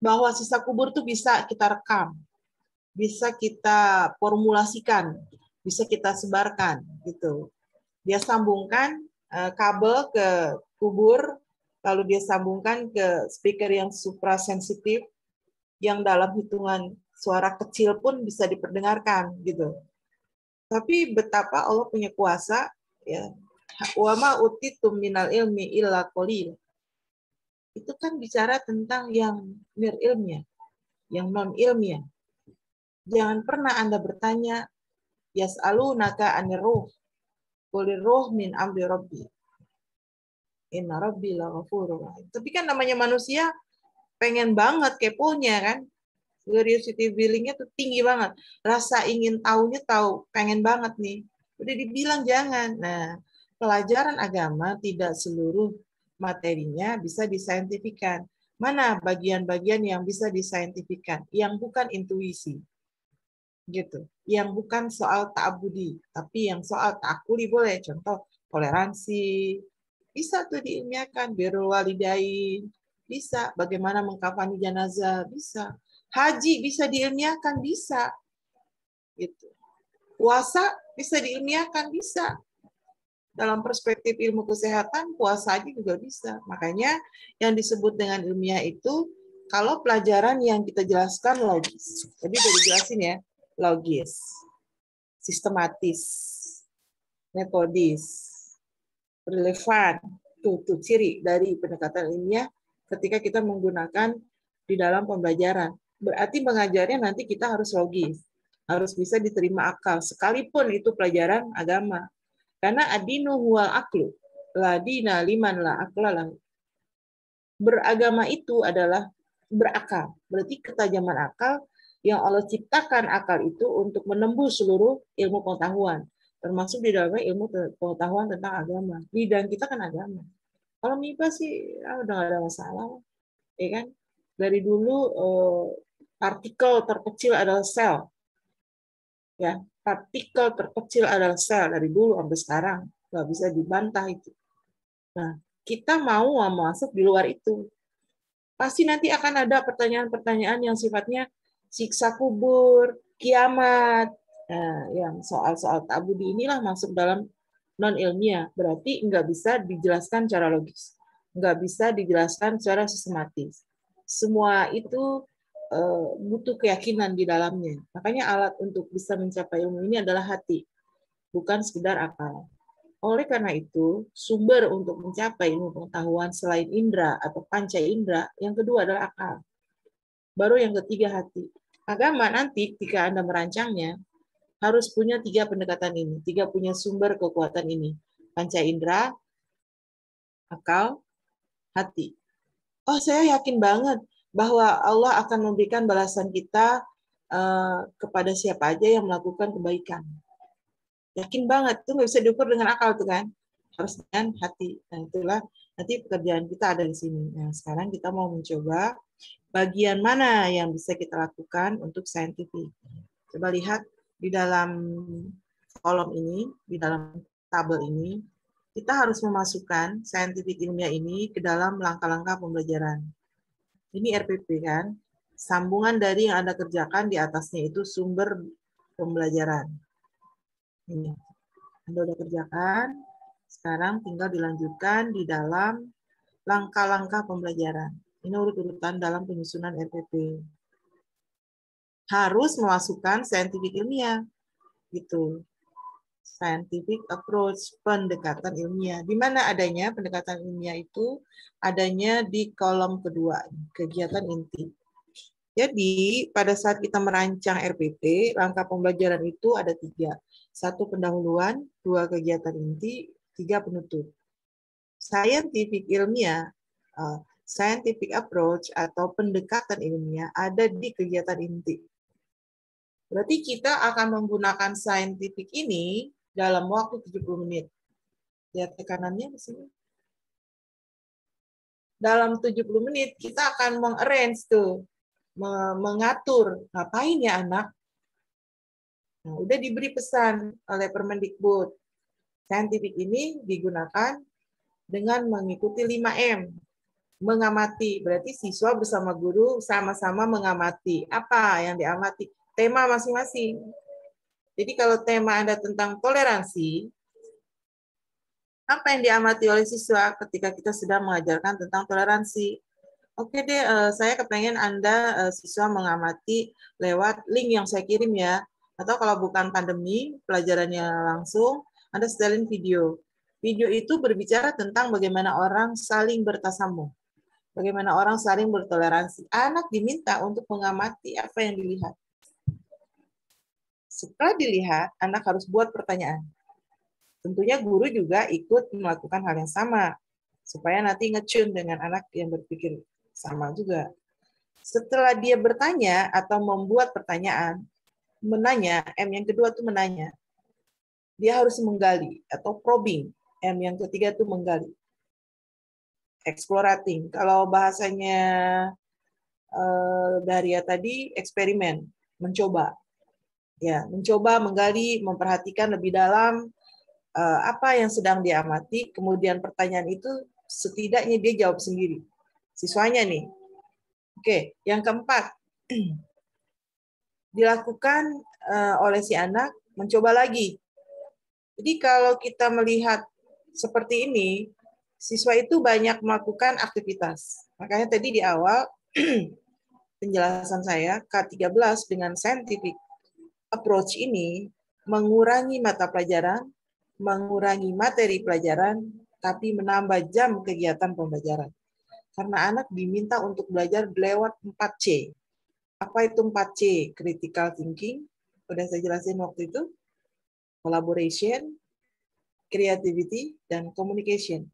[SPEAKER 3] bahwa sisa kubur tuh bisa kita rekam, bisa kita formulasikan, bisa kita sebarkan gitu. Dia sambungkan kabel ke kubur, lalu dia sambungkan ke speaker yang suprasensitif, yang dalam hitungan suara kecil pun bisa diperdengarkan gitu. Tapi betapa Allah punya kuasa, ya. Wa ma utitum minal ilmi illa qalil. Itu kan bicara tentang yang nir ilmiah, yang non ilmiah. Jangan pernah Anda bertanya, yas'alunaka anir ruh, qulir ruh min amri rabbi. Inna rabbi laghafurur rahim. Tapi kan namanya manusia pengen banget keponya kan. Curiosity feeling-nya tuh tinggi banget. Rasa ingin tahunya tahu, pengen banget nih. Udah dibilang jangan. Nah, pelajaran agama tidak seluruh materinya bisa disaintifikan. Mana bagian-bagian yang bisa disaintifikan? Yang bukan intuisi. Gitu. Yang bukan soal ta'abudi, tapi yang soal ta'akuli boleh. Contoh, toleransi. Bisa tuh diilmiahkan. Birrul walidain. Bisa. Bagaimana mengkafani jenazah. Bisa. Haji bisa diilmiahkan, bisa. Gitu. Puasa bisa diilmiahkan, bisa. Dalam perspektif ilmu kesehatan, puasa haji juga bisa. Makanya yang disebut dengan ilmiah itu, kalau pelajaran yang kita jelaskan logis. Tadi udah dijelasin ya, logis, sistematis, metodis, relevan. Tuh ciri dari pendekatan ilmiah ketika kita menggunakan di dalam pembelajaran. Berarti mengajarnya nanti kita harus logis, harus bisa diterima akal, sekalipun itu pelajaran agama. Karena adinu huwal aklu, la dina liman la akla. Beragama itu adalah berakal, berarti ketajaman akal yang Allah ciptakan akal itu untuk menembus seluruh ilmu pengetahuan, termasuk di dalamnya ilmu pengetahuan tentang agama. Bidang kita kan agama. Kalau MIPA sih udah nggak ada masalah, ya kan? Dari dulu partikel terkecil adalah sel. Ya, partikel terkecil adalah sel dari dulu sampai sekarang, nggak bisa dibantah itu. Nah, kita mau masuk di luar itu. Pasti nanti akan ada pertanyaan-pertanyaan yang sifatnya siksa kubur, kiamat, yang soal-soal ta'abudi inilah masuk dalam non ilmiah. Berarti nggak bisa dijelaskan secara logis, nggak bisa dijelaskan secara sistematis. Semua itu butuh keyakinan di dalamnya. Makanya alat untuk bisa mencapai ilmu ini adalah hati, bukan sekedar akal. Oleh karena itu, sumber untuk mencapai ilmu pengetahuan selain indera atau panca indera, yang kedua adalah akal. Baru yang ketiga hati. Agama nanti ketika Anda merancangnya, harus punya 3 pendekatan ini, 3 punya sumber kekuatan ini. Panca indera, akal, hati. Oh, saya yakin banget bahwa Allah akan memberikan balasan kita kepada siapa aja yang melakukan kebaikan. Yakin banget, itu nggak bisa diukur dengan akal tuh kan, harus dengan hati. Nah itulah nanti pekerjaan kita ada di sini. Nah sekarang kita mau mencoba bagian mana yang bisa kita lakukan untuk scientific. Coba lihat di dalam kolom ini, di dalam tabel ini, kita harus memasukkan scientific ilmiah ini ke dalam langkah-langkah pembelajaran. Ini RPP kan, sambungan dari yang Anda kerjakan di atasnya itu sumber pembelajaran. Ini, Anda sudah kerjakan, sekarang tinggal dilanjutkan di dalam langkah-langkah pembelajaran. Ini urut-urutan dalam penyusunan RPP. Harus memasukkan scientific ilmiah, gitu. Scientific approach, pendekatan ilmiah. Di mana adanya pendekatan ilmiah itu? Adanya di kolom kedua, kegiatan inti. Jadi, pada saat kita merancang RPP, langkah pembelajaran itu ada 3. 1 pendahuluan, 2 kegiatan inti, 3 penutup. Scientific ilmiah, scientific approach atau pendekatan ilmiah ada di kegiatan inti. Berarti kita akan menggunakan scientific ini dalam waktu 70 menit. Lihat tekanannya di sini. Dalam 70 menit kita akan mengarrange tuh, mengatur ngapain ya anak. Nah, udah diberi pesan oleh Permendikbud. Scientific ini digunakan dengan mengikuti 5M. Mengamati, berarti siswa bersama guru sama-sama mengamati. Apa yang diamati? Tema masing-masing. Jadi kalau tema Anda tentang toleransi, apa yang diamati oleh siswa ketika kita sedang mengajarkan tentang toleransi? Oke deh, saya kepengen Anda siswa mengamati lewat link yang saya kirim ya. Atau kalau bukan pandemi, pelajarannya langsung, Anda setelin video. Video itu berbicara tentang bagaimana orang saling bertasamuh. Bagaimana orang saling bertoleransi. Anak diminta untuk mengamati apa yang dilihat. Setelah dilihat, anak harus buat pertanyaan. Tentunya guru juga ikut melakukan hal yang sama. Supaya nanti nge-tune dengan anak yang berpikir sama juga. Setelah dia bertanya atau membuat pertanyaan, menanya, M yang kedua itu menanya. Dia harus menggali atau probing. M yang ketiga itu menggali. Explorating. Kalau bahasanya Daria tadi, eksperimen, mencoba. Ya, mencoba, menggali, memperhatikan lebih dalam apa yang sedang diamati, kemudian pertanyaan itu setidaknya dia jawab sendiri. Siswanya nih. Oke, yang keempat. Dilakukan oleh si anak, mencoba lagi. Jadi kalau kita melihat seperti ini, siswa itu banyak melakukan aktivitas. Makanya tadi di awal penjelasan saya, K13 dengan scientific approach ini mengurangi mata pelajaran, mengurangi materi pelajaran, tapi menambah jam kegiatan pembelajaran. Karena anak diminta untuk belajar lewat 4C. Apa itu 4C? Critical thinking, sudah saya jelasin waktu itu. Collaboration, creativity, dan communication.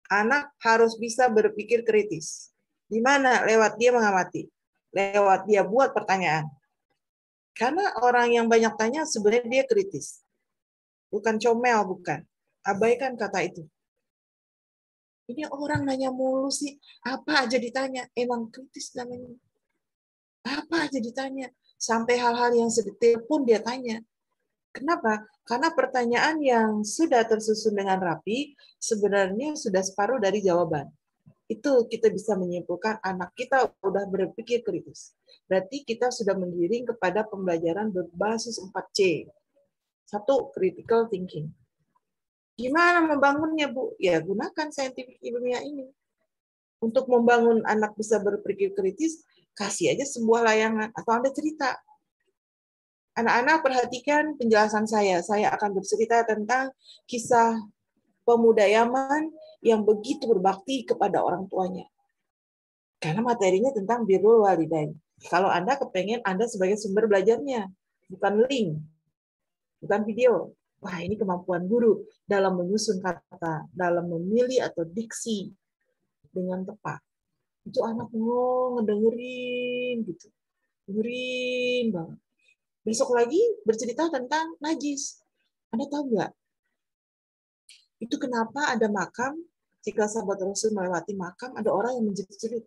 [SPEAKER 3] Anak harus bisa berpikir kritis. Di mana? Lewat dia mengamati. Lewat dia buat pertanyaan. Karena orang yang banyak tanya sebenarnya dia kritis. Bukan comel, bukan. Abaikan kata itu. Ini orang nanya mulu sih. Apa aja ditanya. Emang kritis namanya. Apa aja ditanya. Sampai hal-hal yang sedetail pun dia tanya. Kenapa? Karena pertanyaan yang sudah tersusun dengan rapi sebenarnya sudah separuh dari jawaban. Itu kita bisa menyimpulkan anak kita sudah berpikir kritis. Berarti kita sudah menggiring kepada pembelajaran berbasis 4C. 1, critical thinking. Gimana membangunnya, Bu? Ya, gunakan scientific ilmiah ini. Untuk membangun anak bisa berpikir kritis, kasih aja sebuah layangan atau Anda cerita. Anak-anak perhatikan penjelasan saya. Saya akan bercerita tentang kisah pemuda Yaman yang begitu berbakti kepada orang tuanya. Karena materinya tentang birrul walidain. Kalau Anda kepengen Anda sebagai sumber belajarnya, bukan link. bukan video. Wah, ini kemampuan guru dalam menyusun kata, dalam memilih atau diksi dengan tepat. Itu anak ngedengerin gitu. Dengerin banget. Besok lagi bercerita tentang najis. Anda tahu nggak? Itu kenapa ada makam, jika sahabat Rasul melewati makam, ada orang yang menjerit-jerit,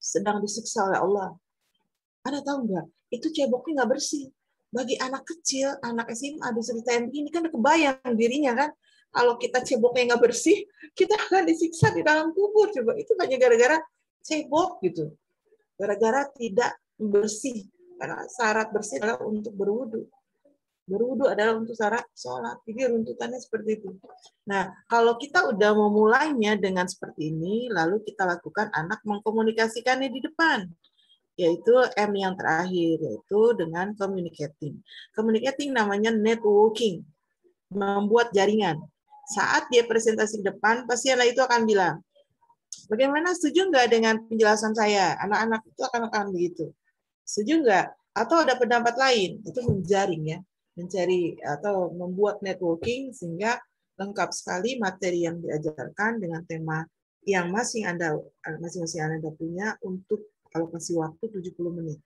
[SPEAKER 3] sedang disiksa oleh Allah. Anda tahu nggak? Itu ceboknya nggak bersih. Bagi anak kecil, anak SMA diceritain begini, kan kebayang dirinya kan. Kalau kita ceboknya nggak bersih, kita akan disiksa di dalam kubur. Coba itu hanya gara-gara cebok gitu. Gara-gara tidak bersih. Karena syarat bersih adalah untuk berwudu. Berwudu adalah untuk syarat sholat. Jadi runtutannya seperti itu. Nah, kalau kita udah memulainya dengan seperti ini, lalu kita lakukan anak mengkomunikasikannya di depan. Yaitu M yang terakhir, yaitu dengan communicating. Communicating namanya networking, membuat jaringan. Saat dia presentasi di depan, pasti anak itu akan bilang, bagaimana, setuju nggak dengan penjelasan saya? Anak-anak itu akan begitu. Setuju nggak? Atau ada pendapat lain? Itu menjaring ya, mencari atau membuat networking sehingga lengkap sekali materi yang diajarkan dengan tema yang masing-masing Anda punya untuk alokasi waktu 70 menit.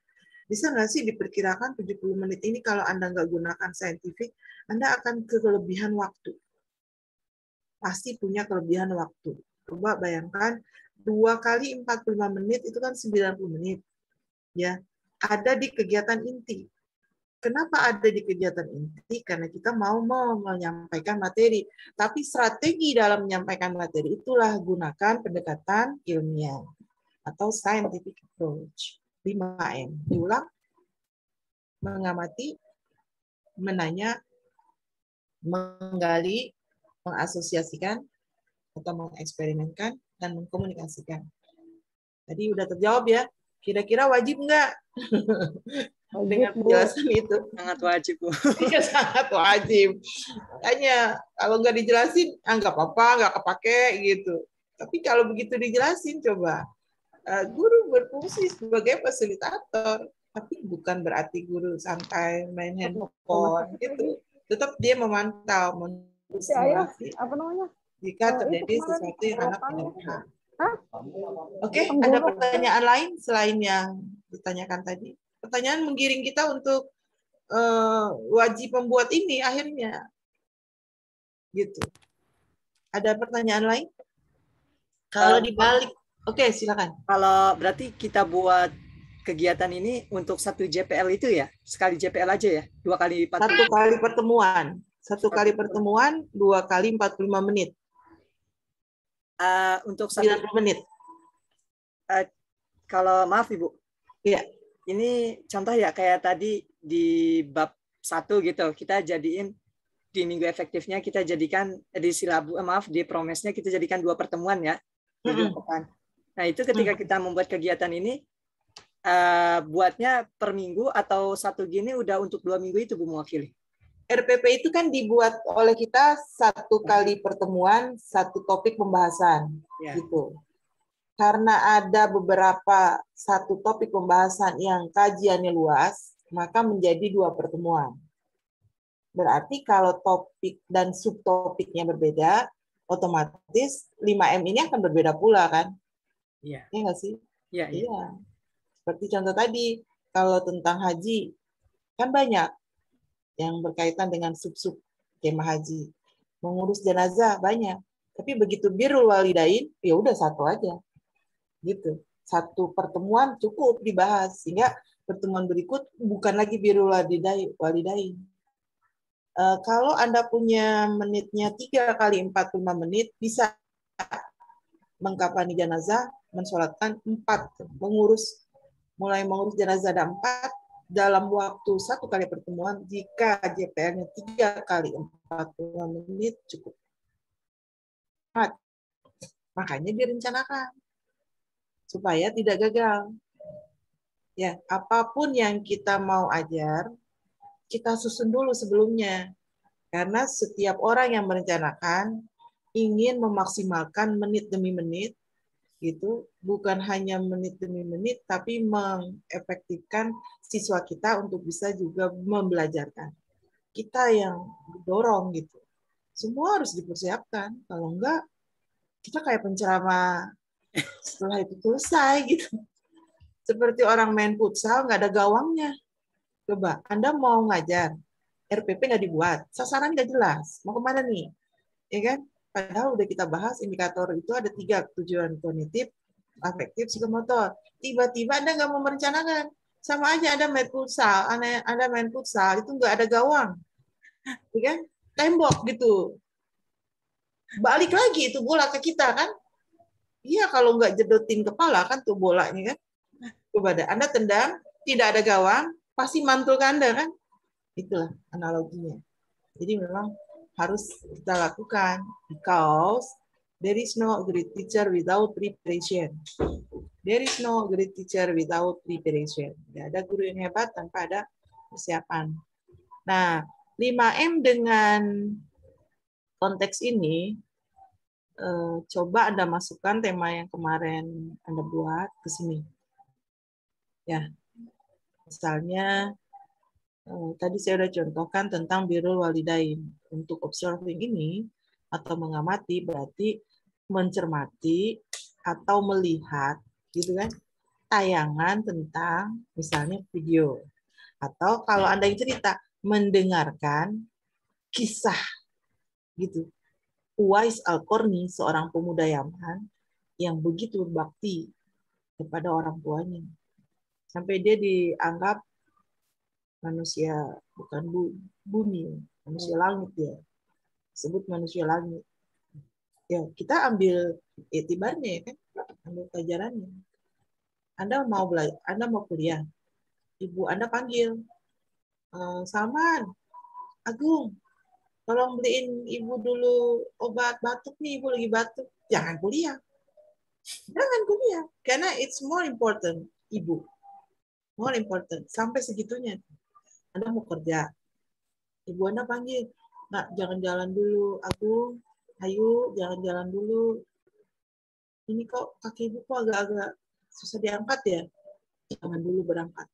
[SPEAKER 3] Bisa nggak sih diperkirakan 70 menit ini kalau Anda nggak gunakan saintifik, Anda akan kelebihan waktu. Pasti punya kelebihan waktu. Coba bayangkan, 2 kali 45 menit itu kan 90 menit. Ya, ada di kegiatan inti. Kenapa ada di kegiatan inti? Karena kita mau menyampaikan materi. Tapi strategi dalam menyampaikan materi itulah gunakan pendekatan ilmiah atau scientific approach. 5M. Diulang. Mengamati, menanya, menggali, mengasosiasikan, atau mengeksperimenkan, dan mengkomunikasikan. Tadi udah terjawab ya. Kira-kira wajib nggak? Dengan penjelasan itu.
[SPEAKER 1] Sangat wajib, Bu.
[SPEAKER 3] Iya, sangat wajib. Makanya kalau nggak dijelasin, nggak apa-apa, nggak kepake gitu. Tapi kalau begitu dijelasin, coba. Guru berfungsi sebagai fasilitator, tapi bukan berarti guru santai main handphone gitu. Tetap dia memantau, mensimulasi jika terjadi sesuatu yang anak tidak paham. Oke, ada pertanyaan lain selain yang ditanyakan tadi? Pertanyaan menggiring kita untuk wajib membuat ini akhirnya, gitu. Ada pertanyaan lain? Kalau dibalik, oke, silakan.
[SPEAKER 1] Kalau berarti kita buat kegiatan ini untuk 1 JPL itu ya? Sekali JPL aja ya? 2 kali 45?
[SPEAKER 3] 1 kali pertemuan. 1 kali pertemuan, 2 kali 45 menit.
[SPEAKER 1] Untuk
[SPEAKER 3] 90 menit.
[SPEAKER 1] Kalau maaf Ibu.
[SPEAKER 3] Iya.
[SPEAKER 1] Ini contoh ya, kayak tadi di bab 1 gitu, kita jadiin di minggu efektifnya kita jadikan di di promesnya kita jadikan 2 pertemuan ya. Nah, itu ketika kita membuat kegiatan ini, buatnya per minggu atau 1 gini udah untuk 2 minggu itu Bu mewakili?
[SPEAKER 3] RPP itu kan dibuat oleh kita 1 kali pertemuan, 1 topik pembahasan, gitu. Karena ada beberapa 1 topik pembahasan yang kajiannya luas, maka menjadi 2 pertemuan. Berarti kalau topik dan subtopiknya berbeda, otomatis 5M ini akan berbeda pula kan?
[SPEAKER 1] Iya.
[SPEAKER 3] Iya nggak sih?
[SPEAKER 1] Iya.
[SPEAKER 3] Iya. Seperti contoh tadi, kalau tentang haji, kan banyak yang berkaitan dengan sub-sub tema haji. Mengurus jenazah banyak. Tapi begitu birrul walidain, ya udah 1 aja. Gitu. 1 pertemuan cukup dibahas. Sehingga pertemuan berikut bukan lagi birrul walidain. Kalau Anda punya menitnya 3 kali 45 menit, bisa mengkafani jenazah, mensolatkan 4. Mulai mengurus jenazah ada 4, dalam waktu 1 kali pertemuan, jika JPL-nya 3 kali 45 menit cukup. Makanya direncanakan supaya tidak gagal. Ya, apapun yang kita mau ajar, kita susun dulu sebelumnya. Karena setiap orang yang merencanakan ingin memaksimalkan menit demi menit, gitu, bukan hanya menit demi menit, tapi mengefektifkan siswa kita untuk bisa juga membelajarkan. kita yang dorong gitu. Semua harus dipersiapkan. Kalau enggak, kita kayak penceramah setelah itu selesai gitu. Seperti orang main futsal, nggak ada gawangnya. Coba, Anda mau ngajar, RPP nggak dibuat, sasaran nggak jelas, mau kemana nih? Ya kan? Padahal udah kita bahas indikator itu ada 3, tujuan kognitif, afektif, psikomotor. Tiba-tiba Anda nggak mau merencanakan. Sama aja Anda main futsal, Anda main futsal, itu nggak ada gawang. Ya kan? Tembok gitu. Balik lagi itu bola ke kita kan? Iya, kalau nggak jedotin kepala kan tuh bolanya kan? Coba deh, Anda tendang, tidak ada gawang, pasti mantul ke Anda kan? Itulah analoginya. Jadi memang harus kita lakukan because there is no great teacher without preparation. There is no great teacher without preparation. Tidak ada guru yang hebat tanpa ada persiapan. Nah, 5M dengan konteks ini, coba Anda masukkan tema yang kemarin Anda buat ke sini. Ya, misalnya tadi saya sudah contohkan tentang birrul walidain. Untuk observing ini atau mengamati berarti mencermati atau melihat gitu kan tayangan tentang misalnya video. Atau kalau Anda yang cerita mendengarkan kisah gitu. Uwais Al-Qarni seorang pemuda Yaman yang begitu berbakti kepada orang tuanya. Sampai dia dianggap manusia bukan bumi, manusia langit ya. Sebut manusia langit. Ya, kita ambil itibarnya ya kan, ambil pelajarannya. Anda mau belajar, Anda mau kuliah. Ibu Anda panggil, Salman, Agung, tolong beliin ibu dulu obat batuk nih, ibu lagi batuk. Jangan kuliah. Jangan kuliah. Karena it's more important, ibu. More important. Sampai segitunya. Anda mau kerja. Ibu Anda panggil, nak jangan jalan dulu, Agung, ayo jangan jalan dulu. Ini kok kaki ibu kok agak-agak susah diangkat ya? Jangan dulu berangkat.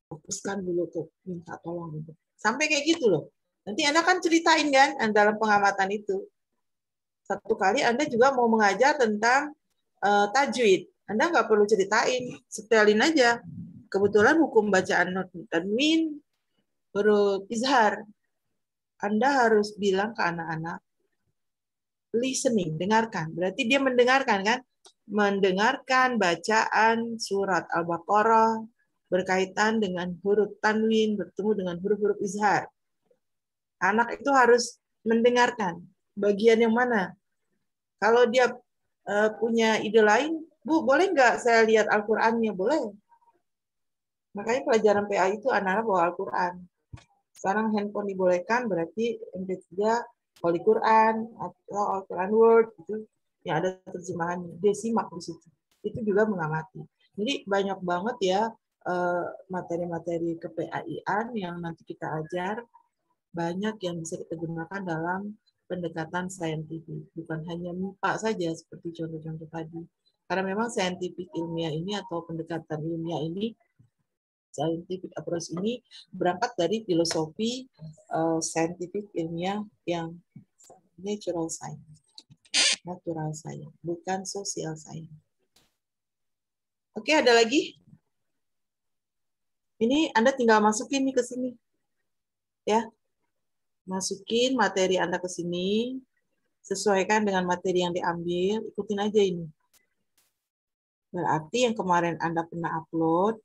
[SPEAKER 3] Fokuskan dulu tuh, minta tolong. Gitu. Sampai kayak gitu loh. Nanti Anda kan ceritain kan dalam pengamatan itu. Satu kali Anda juga mau mengajar tentang tajwid. Anda nggak perlu ceritain, setelin aja. Kebetulan hukum bacaan tanwin huruf izhar. Anda harus bilang ke anak-anak, listening, dengarkan. Berarti dia mendengarkan kan? Mendengarkan bacaan surat Al-Baqarah berkaitan dengan huruf tanwin bertemu dengan huruf-huruf izhar. Anak itu harus mendengarkan. Bagian yang mana? Kalau dia punya ide lain, Bu, boleh nggak saya lihat Al-Qur'annya? Boleh. Makanya pelajaran PA itu anak-anak bawa Al-Quran. Sekarang handphone dibolehkan, berarti MP3 Holy Quran atau Al-Quran Word itu yang ada terjemahannya. Dia simak di situ. Itu juga mengamati. Jadi banyak banget ya materi-materi ke-PAI-an yang nanti kita ajar, banyak yang bisa kita gunakan dalam pendekatan saintifik. Bukan hanya MIPA saja seperti contoh-contoh tadi. Karena memang saintifik ilmiah ini atau pendekatan ilmiah ini, scientific approach ini berangkat dari filosofi scientific ilmiah yang natural science, bukan social science. Oke, ada lagi? Ini Anda tinggal masukin nih ke sini, ya, masukin materi Anda ke sini, sesuaikan dengan materi yang diambil, ikutin aja ini. Berarti yang kemarin Anda pernah upload.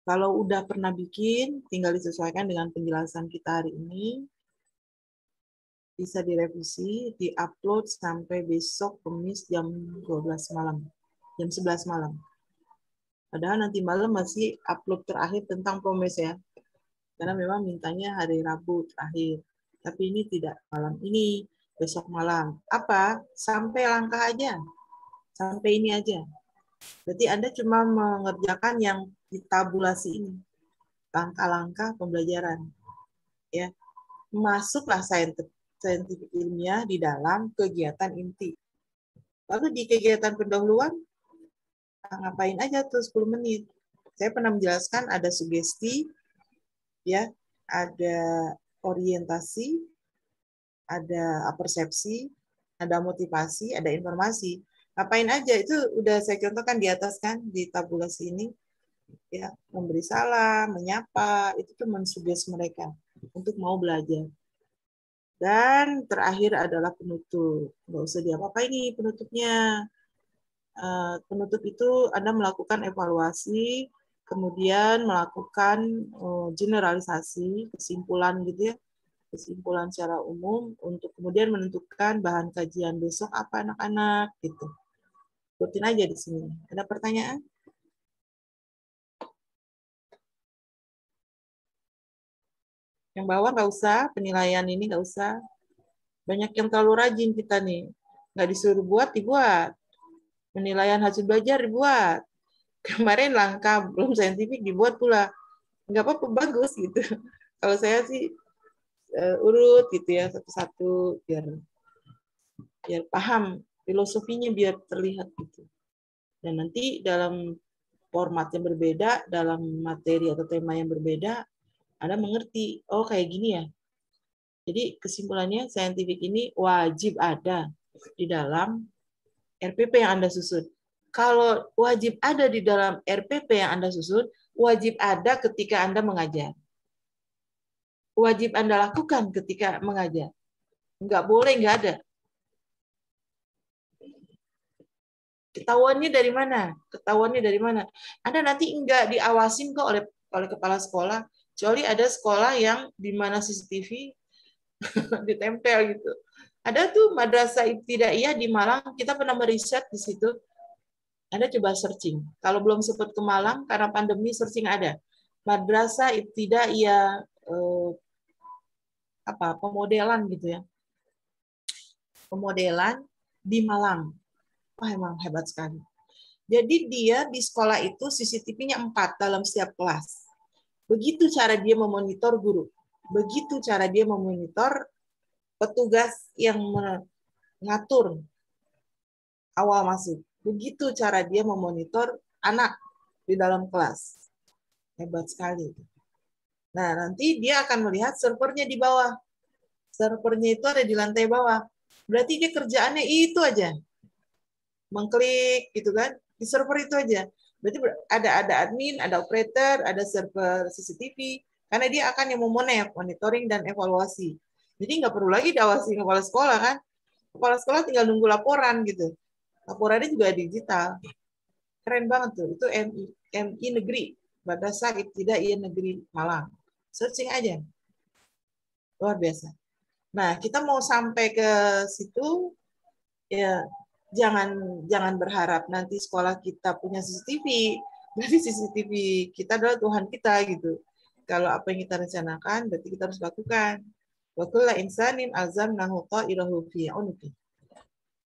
[SPEAKER 3] Kalau udah pernah bikin, tinggal disesuaikan dengan penjelasan kita hari ini. Bisa direvisi, di-upload sampai besok Kamis jam 12 malam. Jam 11 malam. Padahal nanti malam masih upload terakhir tentang promes ya. Karena memang mintanya hari Rabu terakhir. Tapi ini tidak malam ini, besok malam. Apa? Sampai langkah aja. Sampai ini aja. Berarti Anda cuma mengerjakan yang ditabulasi ini, langkah-langkah pembelajaran, ya. Masuklah saintifik ilmiah di dalam kegiatan inti. Lalu di kegiatan pendahuluan ngapain aja tuh 10 menit, Saya pernah menjelaskan ada sugesti, ya, ada orientasi, ada persepsi, ada motivasi, ada informasi. Ngapain aja itu udah saya contohkan di atas kan di tabulasi ini, ya, memberi salam, menyapa, itu tuh mensugesti mereka untuk mau belajar. Dan terakhir adalah penutup. Nggak usah diapa-apa ini penutupnya. Penutup itu Anda melakukan evaluasi, kemudian melakukan generalisasi, kesimpulan gitu ya, kesimpulan secara umum untuk kemudian menentukan bahan kajian besok apa anak-anak gitu. Ikutin aja di sini. Ada pertanyaan? Yang bawah nggak usah, penilaian ini nggak usah. Banyak yang terlalu rajin kita nih. Nggak disuruh buat, dibuat. Penilaian hasil belajar dibuat. Kemarin langka, belum saintifik, dibuat pula. Nggak apa-apa, bagus gitu. Kalau saya sih urut gitu ya, satu-satu, biar paham filosofinya, biar terlihat gitu. Dan nanti dalam format yang berbeda, dalam materi atau tema yang berbeda, Anda mengerti, oh kayak gini ya. Jadi kesimpulannya saintifik ini wajib ada di dalam RPP yang Anda susun. Kalau wajib ada di dalam RPP yang Anda susun, wajib ada ketika Anda mengajar. Wajib Anda lakukan ketika mengajar. Nggak boleh nggak ada. Ketahuannya dari mana? Ketahuannya dari mana? Anda nanti nggak diawasin kok oleh kepala sekolah. Kecuali ada sekolah yang di mana CCTV ditempel gitu. Ada tuh Madrasah Ibtidaiyah di Malang, kita pernah meriset di situ. Anda coba searching. Kalau belum sempat ke Malang karena pandemi, searching ada. Madrasah Ibtidaiyah pemodelan gitu ya. Pemodelan di Malang. Wah, emang hebat sekali. Jadi dia di sekolah itu CCTV-nya 4 dalam setiap kelas. Begitu cara dia memonitor guru. Begitu cara dia memonitor petugas yang mengatur awal masuk. Begitu cara dia memonitor anak di dalam kelas. Hebat sekali. Nah, nanti dia akan melihat servernya di bawah. Servernya itu ada di lantai bawah. Berarti dia kerjaannya itu aja. Mengklik gitu kan. Di server itu aja. Berarti ada admin, ada operator, ada server CCTV. Karena dia akan yang monitoring dan evaluasi. Jadi nggak perlu lagi diawasi kepala sekolah kan. Kepala sekolah tinggal nunggu laporan gitu. Laporannya juga digital. Keren banget tuh. Itu MI Negeri. Madrasah Ibtidaiyah Negeri Malang. Searching aja. Luar biasa. Nah, kita mau sampai ke situ, ya jangan berharap nanti sekolah kita punya CCTV. Berarti CCTV kita adalah Tuhan kita gitu. Kalau apa yang kita rencanakan, berarti kita harus lakukan. Wa kullu insanin alzamnahu ta'irahu fi 'unuqi.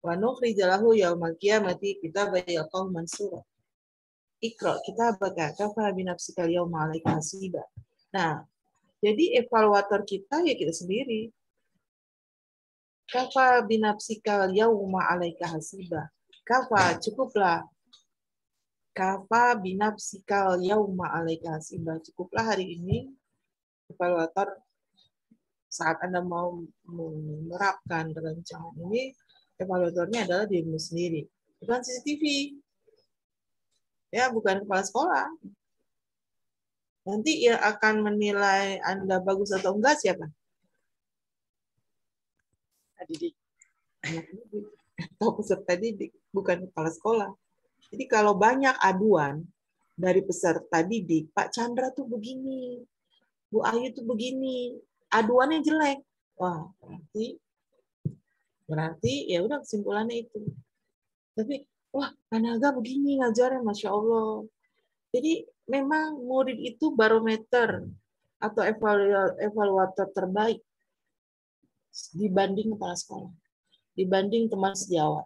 [SPEAKER 3] Wa nukhrij lahu yaumal qiyamati kitaban yalqahu mansura. Iqra kitabaka kafa bi nafsika al-yawma 'alaika hasiba. Nah, jadi evaluator kita ya kita sendiri. Kafa bi nafsika al-yawma 'alaika hasiba. Kafa, cukuplah. Kafa bi nafsika al-yawma 'alaika hasiba. Cukuplah hari ini evaluator saat Anda mau menerapkan rencana ini, evaluatornya adalah dirimu sendiri. Bukan CCTV. Ya, bukan kepala sekolah. Nanti yang akan menilai Anda bagus atau enggak siapa?
[SPEAKER 1] Didik.
[SPEAKER 3] Atau peserta didik, bukan kepala sekolah. Jadi kalau banyak aduan dari peserta didik, Pak Chandra tuh begini, Bu Ayu tuh begini, aduannya jelek. Wah, berarti ya udah kesimpulannya itu. Tapi wah, Anaga begini ngajarnya, Masya Allah. Jadi memang murid itu barometer atau evaluator terbaik dibanding kepala sekolah, dibanding teman sejawat.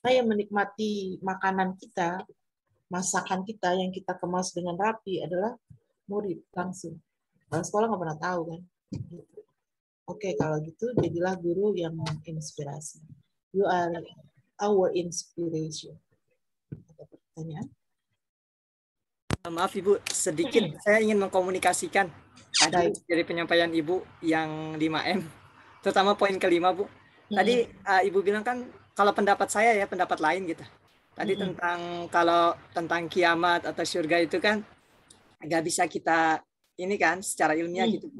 [SPEAKER 3] Yang menikmati makanan kita, masakan kita yang kita kemas dengan rapi adalah murid langsung. Kepala sekolah nggak pernah tahu kan. Oke, kalau gitu jadilah guru yang menginspirasi. You are our inspiration. Ada pertanyaan?
[SPEAKER 1] Maaf Ibu, sedikit saya ingin mengkomunikasikan tadi dari penyampaian Ibu yang 5M, terutama poin kelima Bu. Tadi Ibu bilang kan kalau pendapat saya ya pendapat lain gitu. Tadi tentang kalau tentang kiamat atau surga itu kan nggak bisa kita ini kan secara ilmiah gitu.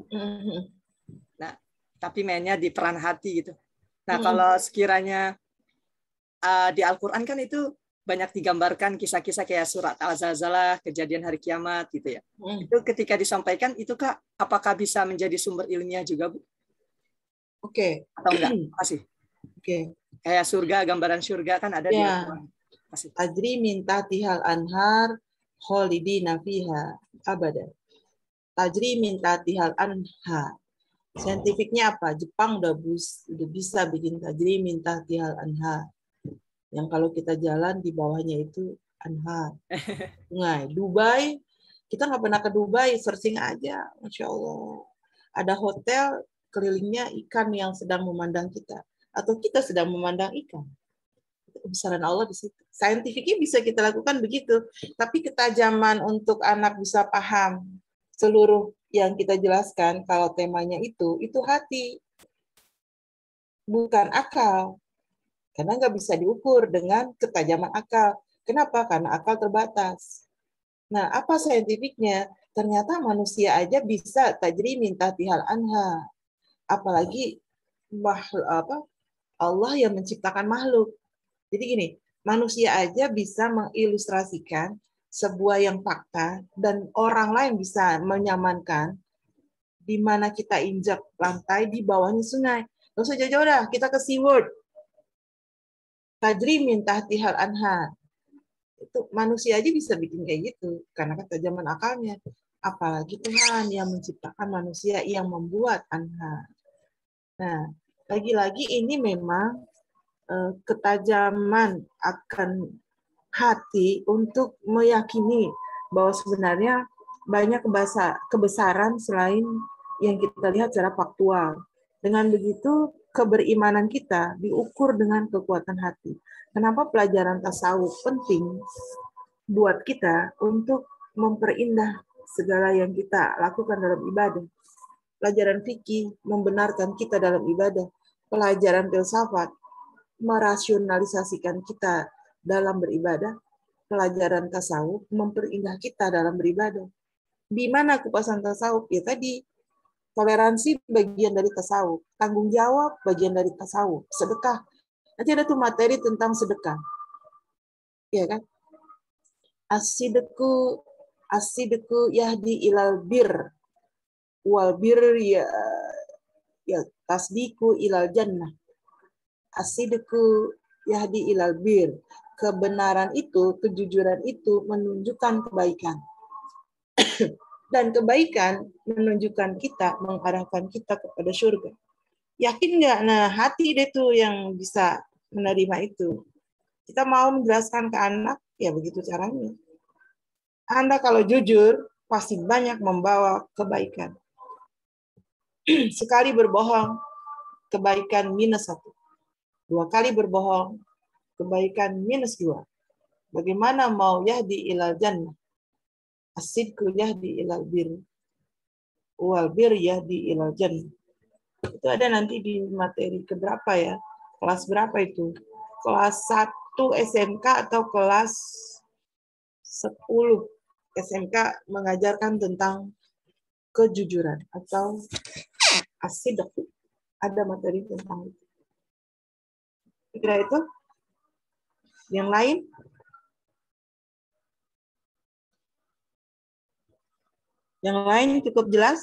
[SPEAKER 1] Nah, tapi mainnya di peran hati gitu. Nah, kalau sekiranya di Al-Quran kan itu banyak digambarkan kisah-kisah kayak surat Al-Zalzalah, kejadian hari kiamat gitu ya. Itu ketika disampaikan itu Kak, apakah bisa menjadi sumber ilmiah juga Bu?
[SPEAKER 3] Oke.
[SPEAKER 1] Atau enggak? Masih.
[SPEAKER 3] Oke.
[SPEAKER 1] Kayak surga, gambaran surga kan ada di Al-Quran.
[SPEAKER 3] Tajri minta tihal anhar kholidina fiha abada. Tajri minta tihal anhar. Saintifiknya apa? Jepang udah bisa bikin tajri minta tihal anhar. Yang kalau kita jalan di bawahnya itu anhar. Sungai. Dubai, kita nggak pernah ke Dubai, searching aja. Masya Allah. Ada hotel, kelilingnya ikan yang sedang memandang kita. Atau kita sedang memandang ikan. Kebesaran Allah di situ. Saintifiknya bisa kita lakukan begitu. Tapi ketajaman untuk anak bisa paham seluruh yang kita jelaskan, kalau temanya itu hati. Bukan akal. Karena nggak bisa diukur dengan ketajaman akal. Kenapa? Karena akal terbatas. Nah, apa saintifiknya? Ternyata manusia aja bisa tajri minta tihal anha. Apalagi Allah yang menciptakan makhluk. Jadi gini, manusia aja bisa mengilustrasikan sebuah yang fakta dan orang lain bisa menyamankan di mana kita injak lantai di bawahnya sungai. Nggak usah jauh-jauh dah, kita ke SeaWorld. Tajri min tahtihal anhar. Itu manusia aja bisa bikin kayak gitu karena ketajaman akalnya. Apalagi Tuhan yang menciptakan manusia yang membuat anhar. Nah, lagi-lagi ini memang ketajaman akan hati untuk meyakini bahwa sebenarnya banyak kebesaran selain yang kita lihat secara faktual. Dengan begitu, keberimanan kita diukur dengan kekuatan hati. Kenapa pelajaran tasawuf penting buat kita untuk memperindah segala yang kita lakukan dalam ibadah. Pelajaran fikih membenarkan kita dalam ibadah. Pelajaran filsafat merasionalisasikan kita dalam beribadah. Pelajaran tasawuf memperindah kita dalam beribadah. Di mana kupasan tasawuf? Ya tadi, toleransi bagian dari tasawuf, tanggung jawab bagian dari tasawuf, sedekah. Nanti ada tuh materi tentang sedekah. Ya kan? As-sidqu yahdi ilal bir wal bir ya tasdiqu ilal jannah. As-sidqu yahdi ilal bir. Kebenaran itu, kejujuran itu menunjukkan kebaikan. Dan kebaikan menunjukkan kita, mengarahkan kita kepada surga. Yakin nggak? Nah, hati deh tuh yang bisa menerima itu. Kita mau menjelaskan ke anak, ya begitu caranya. Anda kalau jujur, pasti banyak membawa kebaikan. Sekali berbohong, kebaikan -1. 2 kali berbohong, kebaikan -2. Bagaimana mau yahdi ilal jannah? As-sidqu yahdi ilal bir. Wal bir yahdi ilal jannah. Itu ada nanti di materi keberapa ya? Kelas berapa itu? Kelas 1 SMK atau kelas 10 SMK mengajarkan tentang kejujuran atau as-sidq. Ada materi tentang itu. Kira itu? Yang lain? Yang lain cukup jelas?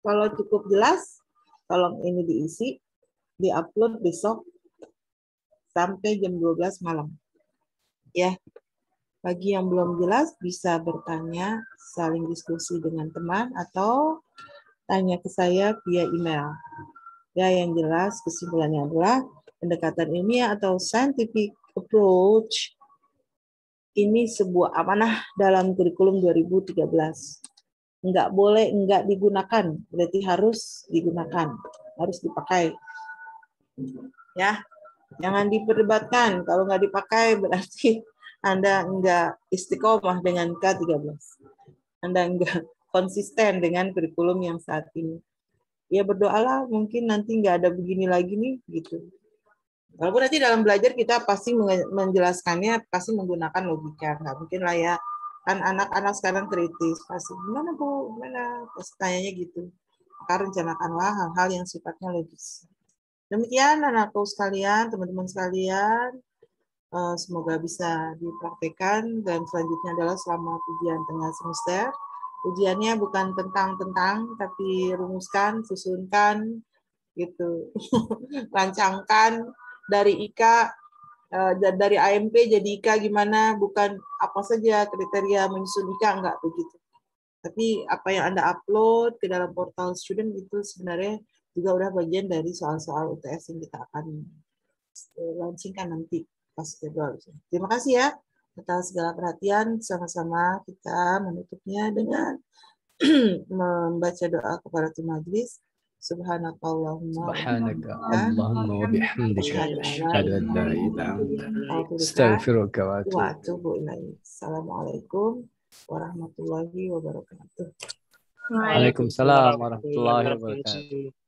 [SPEAKER 3] Kalau cukup jelas, tolong ini diisi, diupload besok sampai jam 12 malam. Ya, bagi yang belum jelas bisa bertanya, saling diskusi dengan teman, atau tanya ke saya via email. Ya, yang jelas kesimpulannya adalah pendekatan ilmiah atau scientific approach ini sebuah amanah dalam kurikulum 2013. Enggak boleh enggak digunakan, berarti harus digunakan, harus dipakai. Ya, jangan diperdebatkan. Kalau enggak dipakai berarti Anda enggak istiqomah dengan K13. Anda enggak konsisten dengan kurikulum yang saat ini. Ya berdoalah, mungkin nanti enggak ada begini lagi nih, gitu. Walaupun nanti dalam belajar kita pasti menjelaskannya pasti menggunakan logika, nggak mungkin lah ya. Kan anak-anak sekarang kritis, pasti gimana Bu, gimana? Pasti tanyanya gitu. Maka rencanakanlah hal-hal yang sifatnya logis. Demikian anakku sekalian, teman-teman sekalian, semoga bisa dipraktekkan dan selanjutnya adalah selama ujian tengah semester. Ujiannya bukan tentang, tapi rumuskan, susunkan, gitu, rancangkan dari IKA, dari AMP jadi IKA gimana, bukan apa saja kriteria menyusun IKA, enggak begitu. Tapi apa yang Anda upload ke dalam portal student itu sebenarnya juga udah bagian dari soal-soal UTS yang kita akan launchingkan nanti pas jadwal. Terima kasih ya atas segala perhatian. Sama-sama kita menutupnya dengan membaca doa kepada majelis. Subhanakallahumma
[SPEAKER 2] wa bihamdika asyhadu an la ilaha illa anta astaghfiruka wa atubu ilaik.
[SPEAKER 3] Assalamualaikum warahmatullahi wabarakatuh.
[SPEAKER 2] Waalaikumsalam warahmatullahi wabarakatuh.